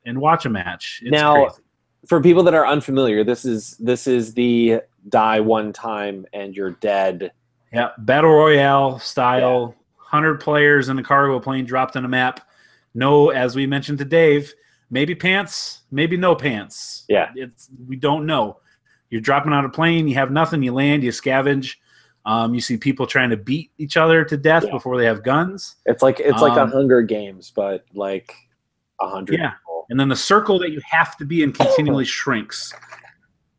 and watch a match. It's now, crazy. For people that are unfamiliar, this is the die one time and you're dead. Yeah, battle royale style. 100 players in a cargo plane dropped on a map. No, as we mentioned to Dave, maybe pants, maybe no pants. Yeah, we don't know. You're dropping out of a plane. You have nothing. You land. You scavenge. You see people trying to beat each other to death before they have guns. It's like a Hunger Games, but like 100 people. And then the circle that you have to be in continually shrinks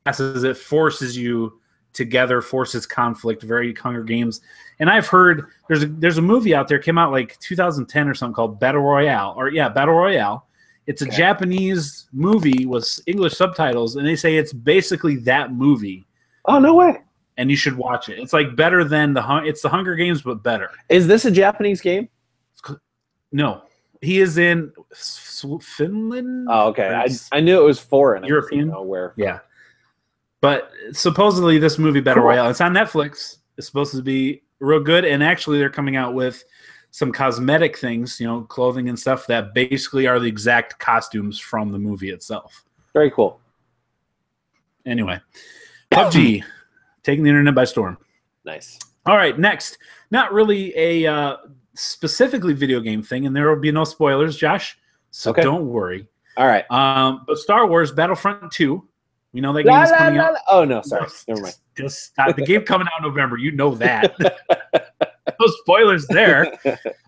as it forces you together, forces conflict. Very Hunger Games. And I've heard there's a movie out there, came out like 2010 or something, called Battle Royale. Battle Royale. It's a Japanese movie with English subtitles, and they say it's basically that movie. Oh, no way. And you should watch it. It's like better than it's the Hunger Games, but better. Is this a Japanese game? No. He is in Finland. Oh, okay. I knew it was foreign. European. I don't know where. Yeah. But supposedly this movie Battle Cool. Royale, it's on Netflix. It's supposed to be real good, and actually they're coming out with some cosmetic things, clothing and stuff that basically are the exact costumes from the movie itself. Very cool. Anyway, PUBG taking the internet by storm. Nice. All right, next. Not really a specifically video game thing, and there will be no spoilers, Josh, so don't worry. All right. But Star Wars Battlefront 2, we know that game is coming out. Oh, no, sorry. Never mind. Just stop. The game coming out in November. You know that. No spoilers there.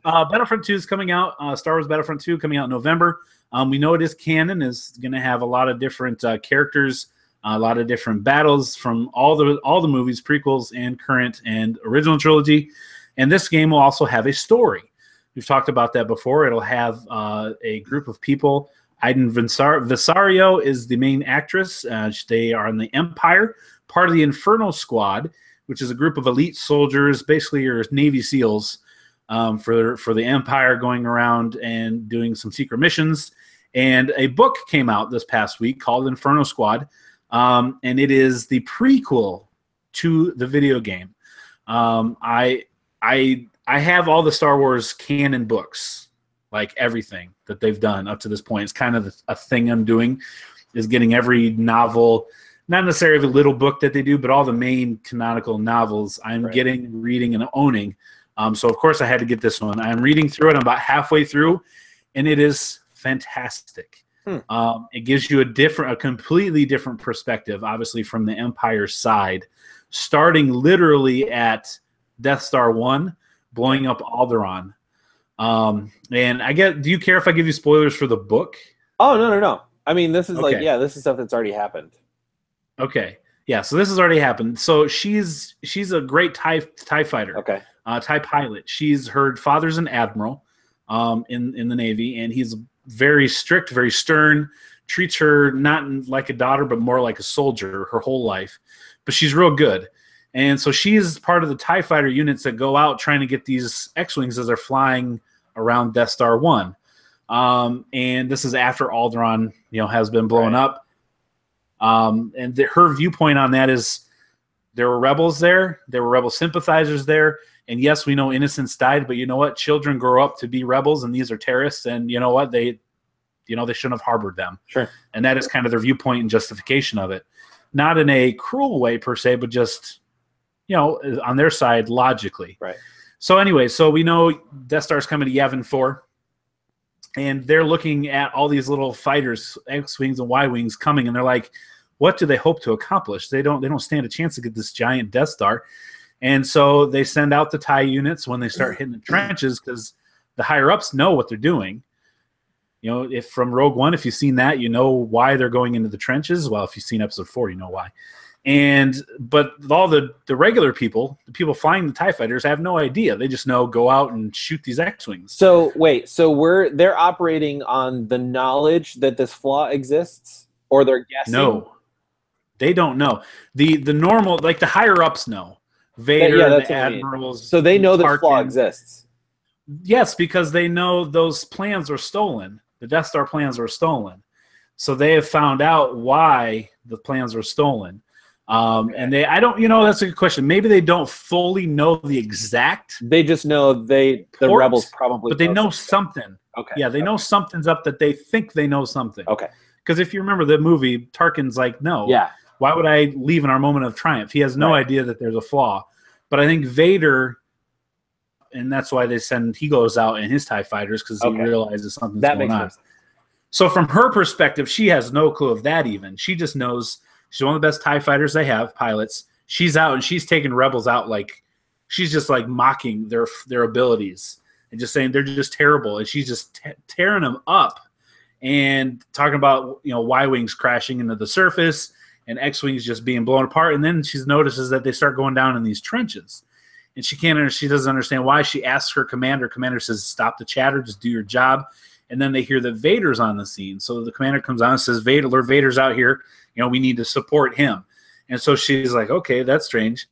Battlefront 2 is coming out. Star Wars Battlefront 2 coming out in November. We know it is canon. It's going to have a lot of different characters, a lot of different battles from all the movies, prequels, and current and original trilogy. And this game will also have a story. We've talked about that before. It'll have a group of people. Iden Visario is the main actress. They are in the Empire, part of the Inferno Squad, which is a group of elite soldiers, basically your Navy SEALs, for the Empire, going around and doing some secret missions. And a book came out this past week called Inferno Squad, and it is the prequel to the video game. I have all the Star Wars canon books, like everything that they've done up to this point. It's kind of a thing I'm doing, is getting every novel, not necessarily every little book that they do, but all the main canonical novels I'm getting, reading, and owning. So, of course, I had to get this one. I'm reading through it. I'm about halfway through, and it is fantastic. It gives you a completely different perspective, obviously, from the Empire side, starting literally at Death Star 1, blowing up Alderaan. And do you care if I give you spoilers for the book? Oh, no. I mean, this is this is stuff that's already happened. Okay. Yeah, so this has already happened. So she's a great TIE fighter. Okay. TIE pilot. Her father's an admiral in the Navy, and he's very strict, very stern, treats her not like a daughter, but more like a soldier her whole life. But she's real good. And so she's part of the TIE fighter units that go out trying to get these X-Wings as they're flying around Death Star 1. And this is after Alderaan, has been blown up. And her viewpoint on that is there were rebels there. There were rebel sympathizers there. And yes, we know innocents died, but you know what? Children grow up to be rebels, and these are terrorists. And you know what? They shouldn't have harbored them. Sure. And that is kind of their viewpoint and justification of it. Not in a cruel way per se, but just, on their side logically. Right. So anyway, we know Death Star's coming to Yavin 4. And they're looking at all these little fighters, X-Wings and Y-Wings coming, and they're like, what do they hope to accomplish? They don't stand a chance to get this giant Death Star. And so they send out the TIE units when they start hitting the trenches, because the higher-ups know what they're doing. If from Rogue One, if you've seen that, you know why they're going into the trenches. Well, if you've seen Episode 4, you know why. But all the regular people, the people flying the TIE fighters, have no idea. They just know, go out and shoot these X-Wings. So wait, they're operating on the knowledge that this flaw exists, or they're guessing? No, they don't know. The normal, like the higher ups know. Vader, the admirals. So they know this flaw exists. Yes, because they know those plans were stolen. The Death Star plans were stolen. So they have found out why the plans were stolen. And I don't, that's a good question. Maybe they don't fully know the exact. They just know the rebels probably. But they know something. Okay. Yeah, they know something's up, that they think they know something. Okay. Because if you remember the movie, Tarkin's like, no. Yeah. Why would I leave in our moment of triumph? He has no idea that there's a flaw. But I think Vader, and that's why he goes out in his TIE fighters, because he realizes something's going on. Sense. So from her perspective, she has no clue of that even. She just knows she's one of the best TIE fighters they have, pilots. She's out, and she's taking rebels out like she's just like mocking their abilities and just saying they're just terrible. And she's just tearing them up and talking about, Y-Wings crashing into the surface and X-Wings just being blown apart. And then she notices that they start going down in these trenches. And she doesn't understand why. She asks her commander. Commander says, stop the chatter, just do your job. And then they hear that Vader's on the scene. So the commander comes on and says, Vader's out here. We need to support him. And so she's like, okay, that's strange.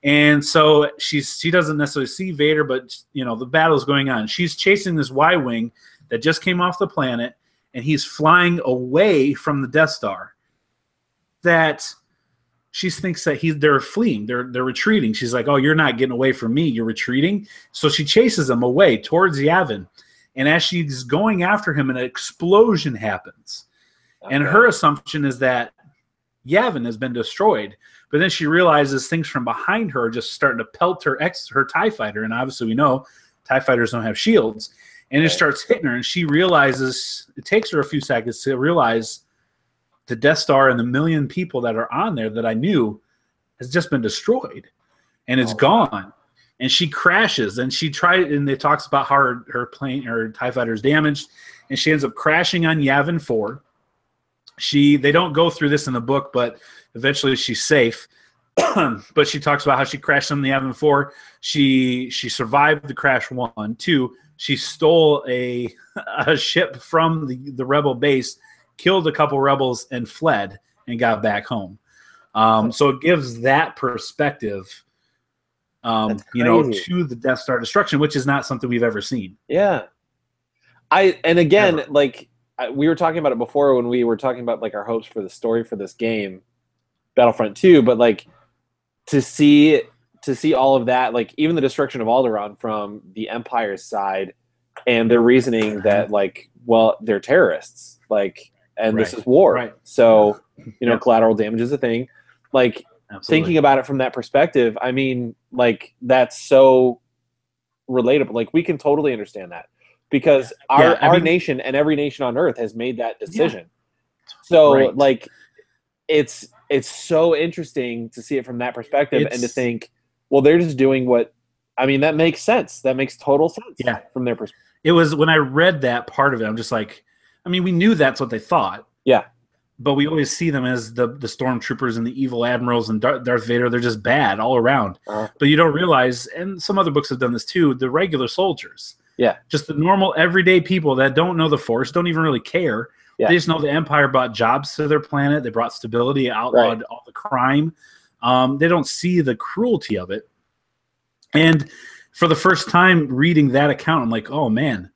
And so she doesn't necessarily see Vader, but, the battle's going on. She's chasing this Y-Wing that just came off the planet, and he's flying away from the Death Star. That she thinks that they're fleeing, they're retreating. She's like, oh, you're not getting away from me, you're retreating. So she chases them away towards Yavin. And as she's going after him, an explosion happens. Okay. And her assumption is that Yavin has been destroyed. But then she realizes things from behind her are just starting to pelt her TIE fighter. And obviously we know TIE fighters don't have shields. And it starts hitting her. And she realizes, it takes her a few seconds to realize the Death Star and the million people that are on there that I knew has just been destroyed. And it's gone. And she crashes, and and it talks about how her plane, her TIE fighter is damaged, and she ends up crashing on Yavin 4. They don't go through this in the book, but eventually she's safe. But she talks about how she crashed on the Yavin 4. She survived the crash 1. 2, she stole a ship from the rebel base, killed a couple rebels, and fled and got back home. So it gives that perspective. To the Death Star destruction, which is not something we've ever seen. Yeah. We were talking about it before when we were talking about like our hopes for the story for this game, Battlefront 2, but like to see all of that, like even the destruction of Alderaan from the Empire's side and their reasoning that like, well, they're terrorists, like, and this is war. Right. So, collateral damage is a thing. Like, absolutely. Thinking about it from that perspective, I mean, like, that's so relatable. Like, we can totally understand that because our nation and every nation on Earth has made that decision. Yeah. So, like, it's so interesting to see it from that perspective and to think, well, they're just doing what. I mean, that makes sense. That makes total sense. Yeah, from their perspective. It was when I read that part of it, I'm just like, I mean, we knew that's what they thought. Yeah. But we always see them as the stormtroopers and the evil admirals and Darth Vader. They're just bad all around. But you don't realize, and some other books have done this too, the regular soldiers. Yeah. Just the normal everyday people that don't know the Force, don't even really care. Yeah. They just know the Empire brought jobs to their planet. They brought stability, outlawed all the crime. They don't see the cruelty of it. And for the first time reading that account, I'm like, oh man,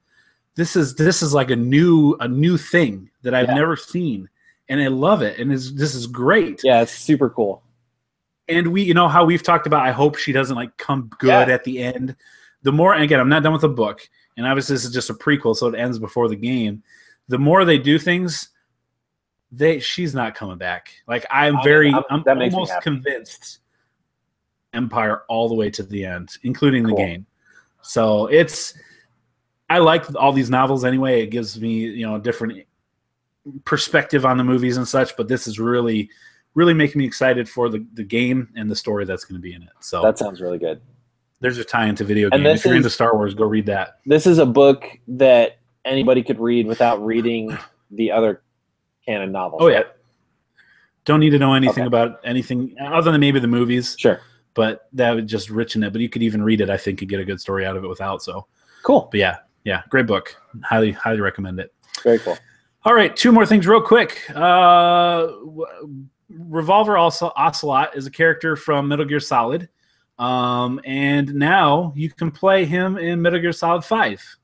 this is like a new thing that I've never seen. And I love it. And this is great. Yeah, it's super cool. And how we've talked about, I hope she doesn't like come good at the end. The more, and again, I'm not done with the book. And obviously this is just a prequel, so it ends before the game. The more they do things, she's not coming back. Like I'm almost convinced Empire all the way to the end, including the game. So I like all these novels anyway. It gives me, a different perspective on the movies and such, but this is really making me excited for the game and the story that's going to be in it. So that sounds really good. There's a tie into video games. If you're into Star Wars, go read that. This is a book that anybody could read without reading the other canon novels. Oh yeah. Don't need to know anything about anything other than maybe the movies. Sure. But that would just richen it. But you could even read it, I think, and get a good story out of it without. So cool. But yeah, great book. Highly recommend it. Very cool. All right, 2 more things real quick. Revolver Ocelot is a character from Metal Gear Solid. And now you can play him in Metal Gear Solid 5.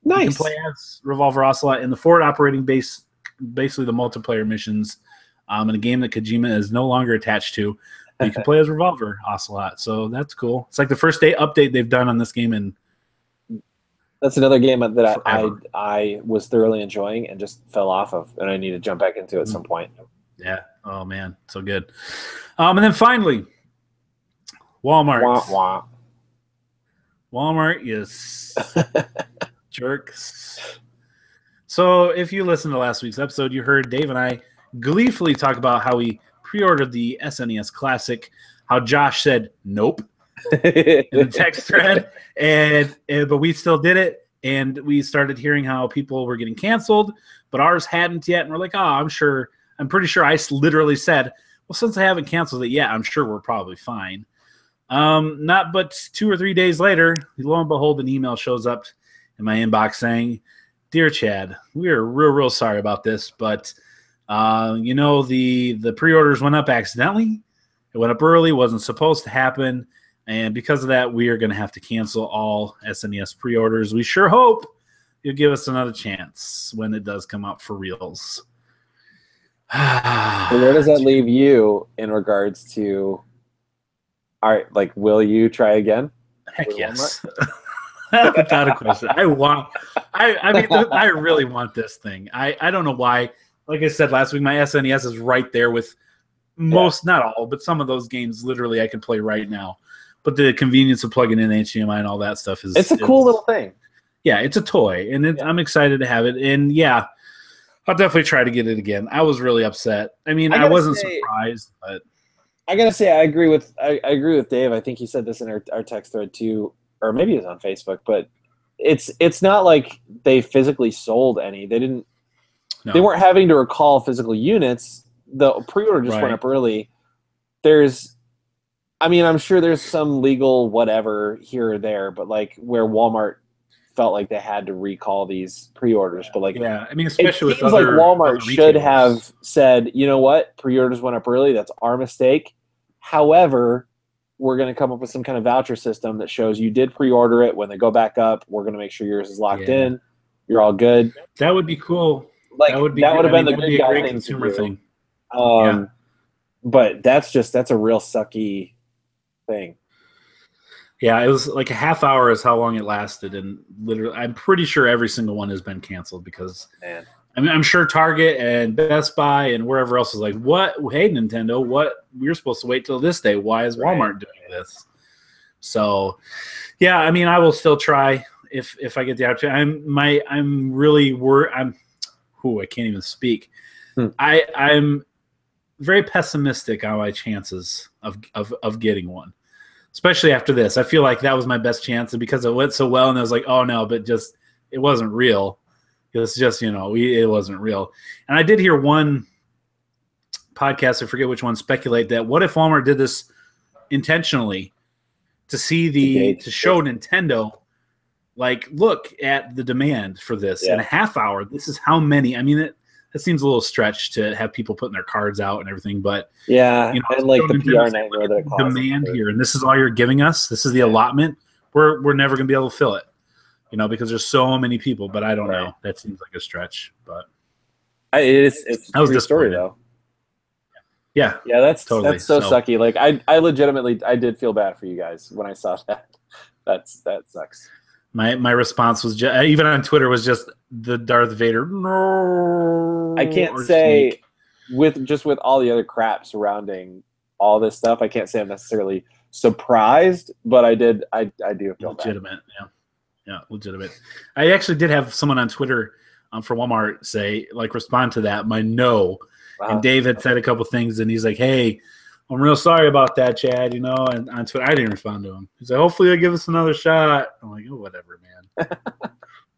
Nice. You can play as Revolver Ocelot in the forward operating base, basically the multiplayer missions, in a game that Kojima is no longer attached to. You can play as Revolver Ocelot, so that's cool. It's like the first day update they've done on this game in. That's another game that I was thoroughly enjoying and just fell off of, and I need to jump back into at some point. Yeah. Oh man, so good. And then finally, Walmart. Wah, wah. Walmart is jerks. So if you listened to last week's episode, you heard Dave and I gleefully talk about how we pre-ordered the SNES Classic, how Josh said nope in the text thread, but we still did it, and we started hearing how people were getting canceled, but ours hadn't yet, and we're like, I'm pretty sure I literally said, well, since I haven't canceled it yet, I'm sure we're probably fine. Not but 2 or 3 days later, lo and behold, an email shows up in my inbox saying, "Dear Chad, we are real sorry about this, but the pre-orders went up accidentally. It went up early, wasn't supposed to happen, and because of that, we are going to have to cancel all SNES pre-orders. We sure hope you'll give us another chance when it does come out for reals." So where does that leave you in regards to, all right, like, will you try again? Heck with yes. Without a question. I mean, I really want this thing. I don't know why. Like I said last week, my SNES is right there with most, not all, but some of those games literally I can play right now. But the convenience of plugging in HDMI and all that stuff it's a cool little thing. Yeah, it's a toy, and I'm excited to have it. And yeah, I'll definitely try to get it again. I was really upset. I mean, I wasn't surprised, but I gotta say, I agree with Dave. I think he said this in our text thread too, or maybe it was on Facebook. But it's not like they physically sold any. They didn't. No. They weren't having to recall physical units. The pre-order just went up early. I mean, I'm sure there's some legal whatever here or there, but like where Walmart felt like they had to recall these pre-orders. But like, I mean, especially it seems like Walmart should have said, you know what, pre-orders went up early. That's our mistake. However, we're going to come up with some kind of voucher system that shows you did pre-order it. When they go back up, we're going to make sure yours is locked in. You're all good. That would be cool. Like that would have been the good guy thing consumer thing. But that's a real sucky thing. Yeah, it was like a half hour is how long it lasted, and literally, I'm pretty sure every single one has been canceled because, I mean, I'm sure Target and Best Buy and wherever else is like, what? Hey, Nintendo, what? We're supposed to wait till this day. Why is Walmart doing this? So, yeah, I mean, I will still try if I get the opportunity. I'm really worried. I can't even speak. I'm very pessimistic on my chances of getting one. Especially after this. I feel like that was my best chance, and because it went so well, and I was like, oh no, but just it wasn't real. It was just, it wasn't real. And I did hear one podcast, I forget which one, speculate that what if Walmart did this intentionally to show Nintendo, like, look at the demand for this in a half hour. This is how many. I mean, it seems a little stretch to have people putting their cards out and everything, but and like the PR nightmare that it costs. Demand here, and this is all you're giving us. This is the allotment. We're never going to be able to fill it, because there's so many people. But I don't know. That seems like a stretch. But it's a true story though. Yeah, that's so sucky. Like I legitimately did feel bad for you guys when I saw that. That sucks. My response was just, even on Twitter, was just the Darth Vader. No, I can't say with all the other crap surrounding all this stuff. I can't say I'm necessarily surprised, but I do feel legitimate. Bad. Yeah, legitimate. I actually did have someone on Twitter for Walmart respond to that. My no, and Dave had said a couple things, and he's like, "Hey, I'm real sorry about that, Chad." And on Twitter, I didn't respond to him. He's like, "Hopefully, they'll give us another shot." I'm like, "Oh, whatever, man.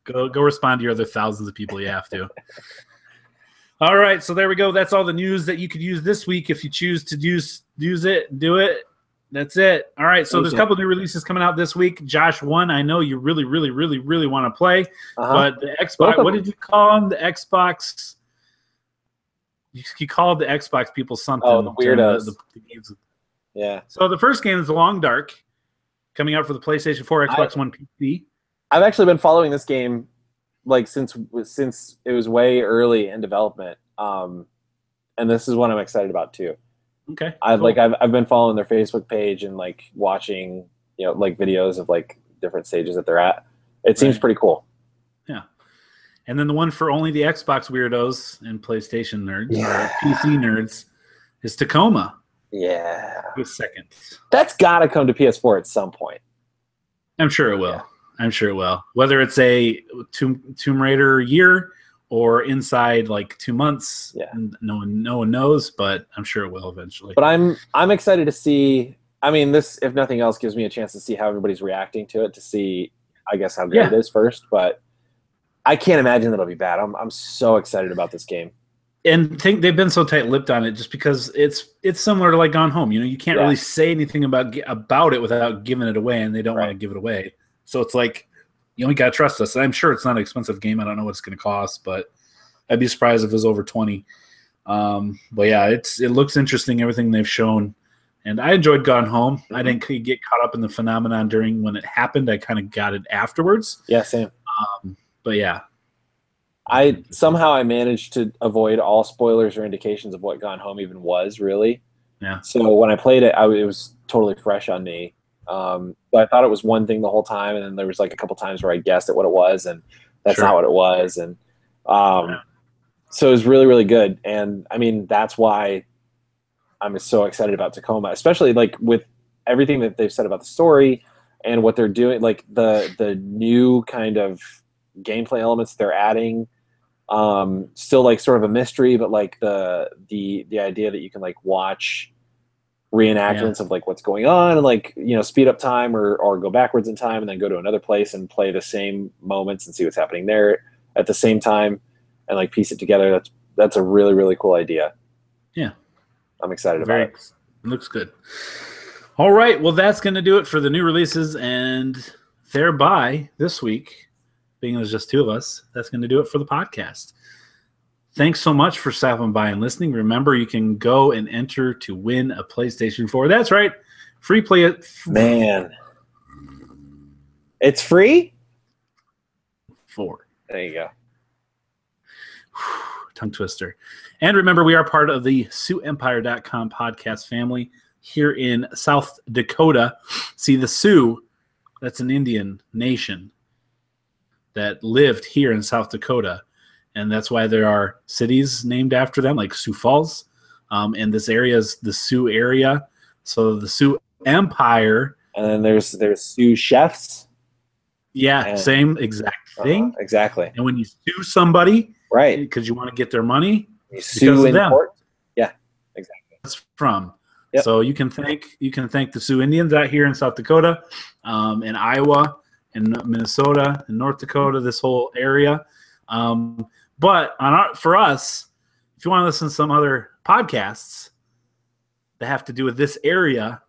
Go respond to your other thousands of people you have to." All right, so there we go. That's all the news that you could use this week. If you choose to use it, do it. That's it. All right, so there's a couple new releases coming out this week. Josh, one I know you really, really, really, really want to play, but the Xbox. What did you call them? The Xbox. You called the Xbox people something. Oh, the weirdos. The games. Yeah. So the first game is The Long Dark, coming out for the PlayStation 4, Xbox One, PC. I've actually been following this game since it was way early in development, and this is one I'm excited about too. Okay. I've been following their Facebook page and watching videos of different stages that they're at. It seems pretty cool. Yeah. And then the one for only the Xbox weirdos and PlayStation nerds or PC nerds is Tacoma. Yeah. The second. That's got to come to PS4 at some point. I'm sure it will. Yeah. I'm sure it will. Whether it's a Tomb Raider year or inside 2 months, no one knows, but I'm sure it will eventually. But I'm excited to see. I mean, this, if nothing else, gives me a chance to see how everybody's reacting to it, to see, I guess, how good it is first. But I can't imagine that it'll be bad. I'm so excited about this game. And they've been so tight-lipped on it just because it's similar to Gone Home. You can't really say anything about it without giving it away, and they don't want to give it away. So it's you only gotta trust us. I'm sure it's not an expensive game. I don't know what it's gonna cost, but I'd be surprised if it was over 20. But yeah, it looks interesting, everything they've shown. And I enjoyed Gone Home. Mm-hmm. I didn't get caught up in the phenomenon when it happened. I kind of got it afterwards. Yeah, same. But yeah. Somehow I managed to avoid all spoilers or indications of what Gone Home even was, really. Yeah. So when I played it, it was totally fresh on me. So I thought it was one thing the whole time, and then there was like a couple times where I guessed at what it was, and that's Sure. not what it was. And so it was really, really good. And I mean, that's why I'm so excited about Tacoma, especially like with everything that they've said about the story and what they're doing, like the new kind of gameplay elements they're adding. Still like sort of a mystery, but like the idea that you can like watch reenactments of like what's going on and like, you know, speed up time or go backwards in time and then go to another place and play the same moments and see what's happening there at the same time and like piece it together. That's a really, really cool idea. Yeah. I'm excited about it. It looks good. All right. Well, that's going to do it for the new releases, and thereby this week, being there's just two of us, that's going to do it for the podcast. Thanks so much for stopping by and listening. Remember, you can go and enter to win a PlayStation 4. That's right. Free play it. Man. It's free? 4. There you go. Tongue twister. And remember, we are part of the SiouxEmpire.com podcast family here in South Dakota. See, the Sioux, that's an Indian nation that lived here in South Dakota. And that's why there are cities named after them, like Sioux Falls. And this area is the Sioux area. So the Sioux Empire. And then there's Sioux chefs. Yeah, same exact thing. Exactly. And when you sue somebody, right, because you want to get their money, you sue in court. Yeah, exactly. That's from. Yep. So you can thank the Sioux Indians out here in South Dakota, in Iowa, in Minnesota, in North Dakota, this whole area. But for us, if you want to listen to some other podcasts that have to do with this area,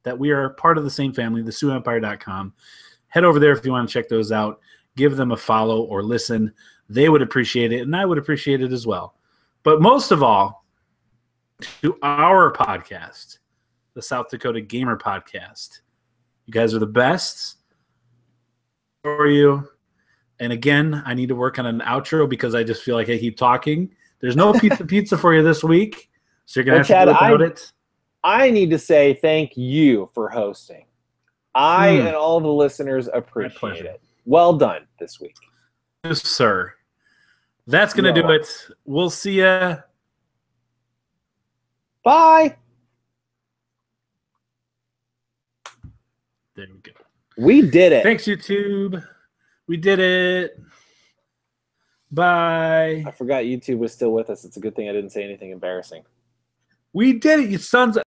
that we are part of the same family, the SiouxEmpire.com. Head over there if you want to check those out. Give them a follow or listen. They would appreciate it, and I would appreciate it as well. But most of all, to our podcast, the South Dakota Gamer Podcast. You guys are the best. For you. And again, I need to work on an outro because I just feel like I keep talking. There's no pizza for you this week, so you're going to have to do without it. I need to say thank you for hosting. I and all the listeners appreciate it. Well done this week. Yes, sir. That's going to do it. We'll see ya. Bye. There we go. We did it. Thanks, YouTube. We did it. Bye. I forgot YouTube was still with us. It's a good thing I didn't say anything embarrassing. We did it, you sons of...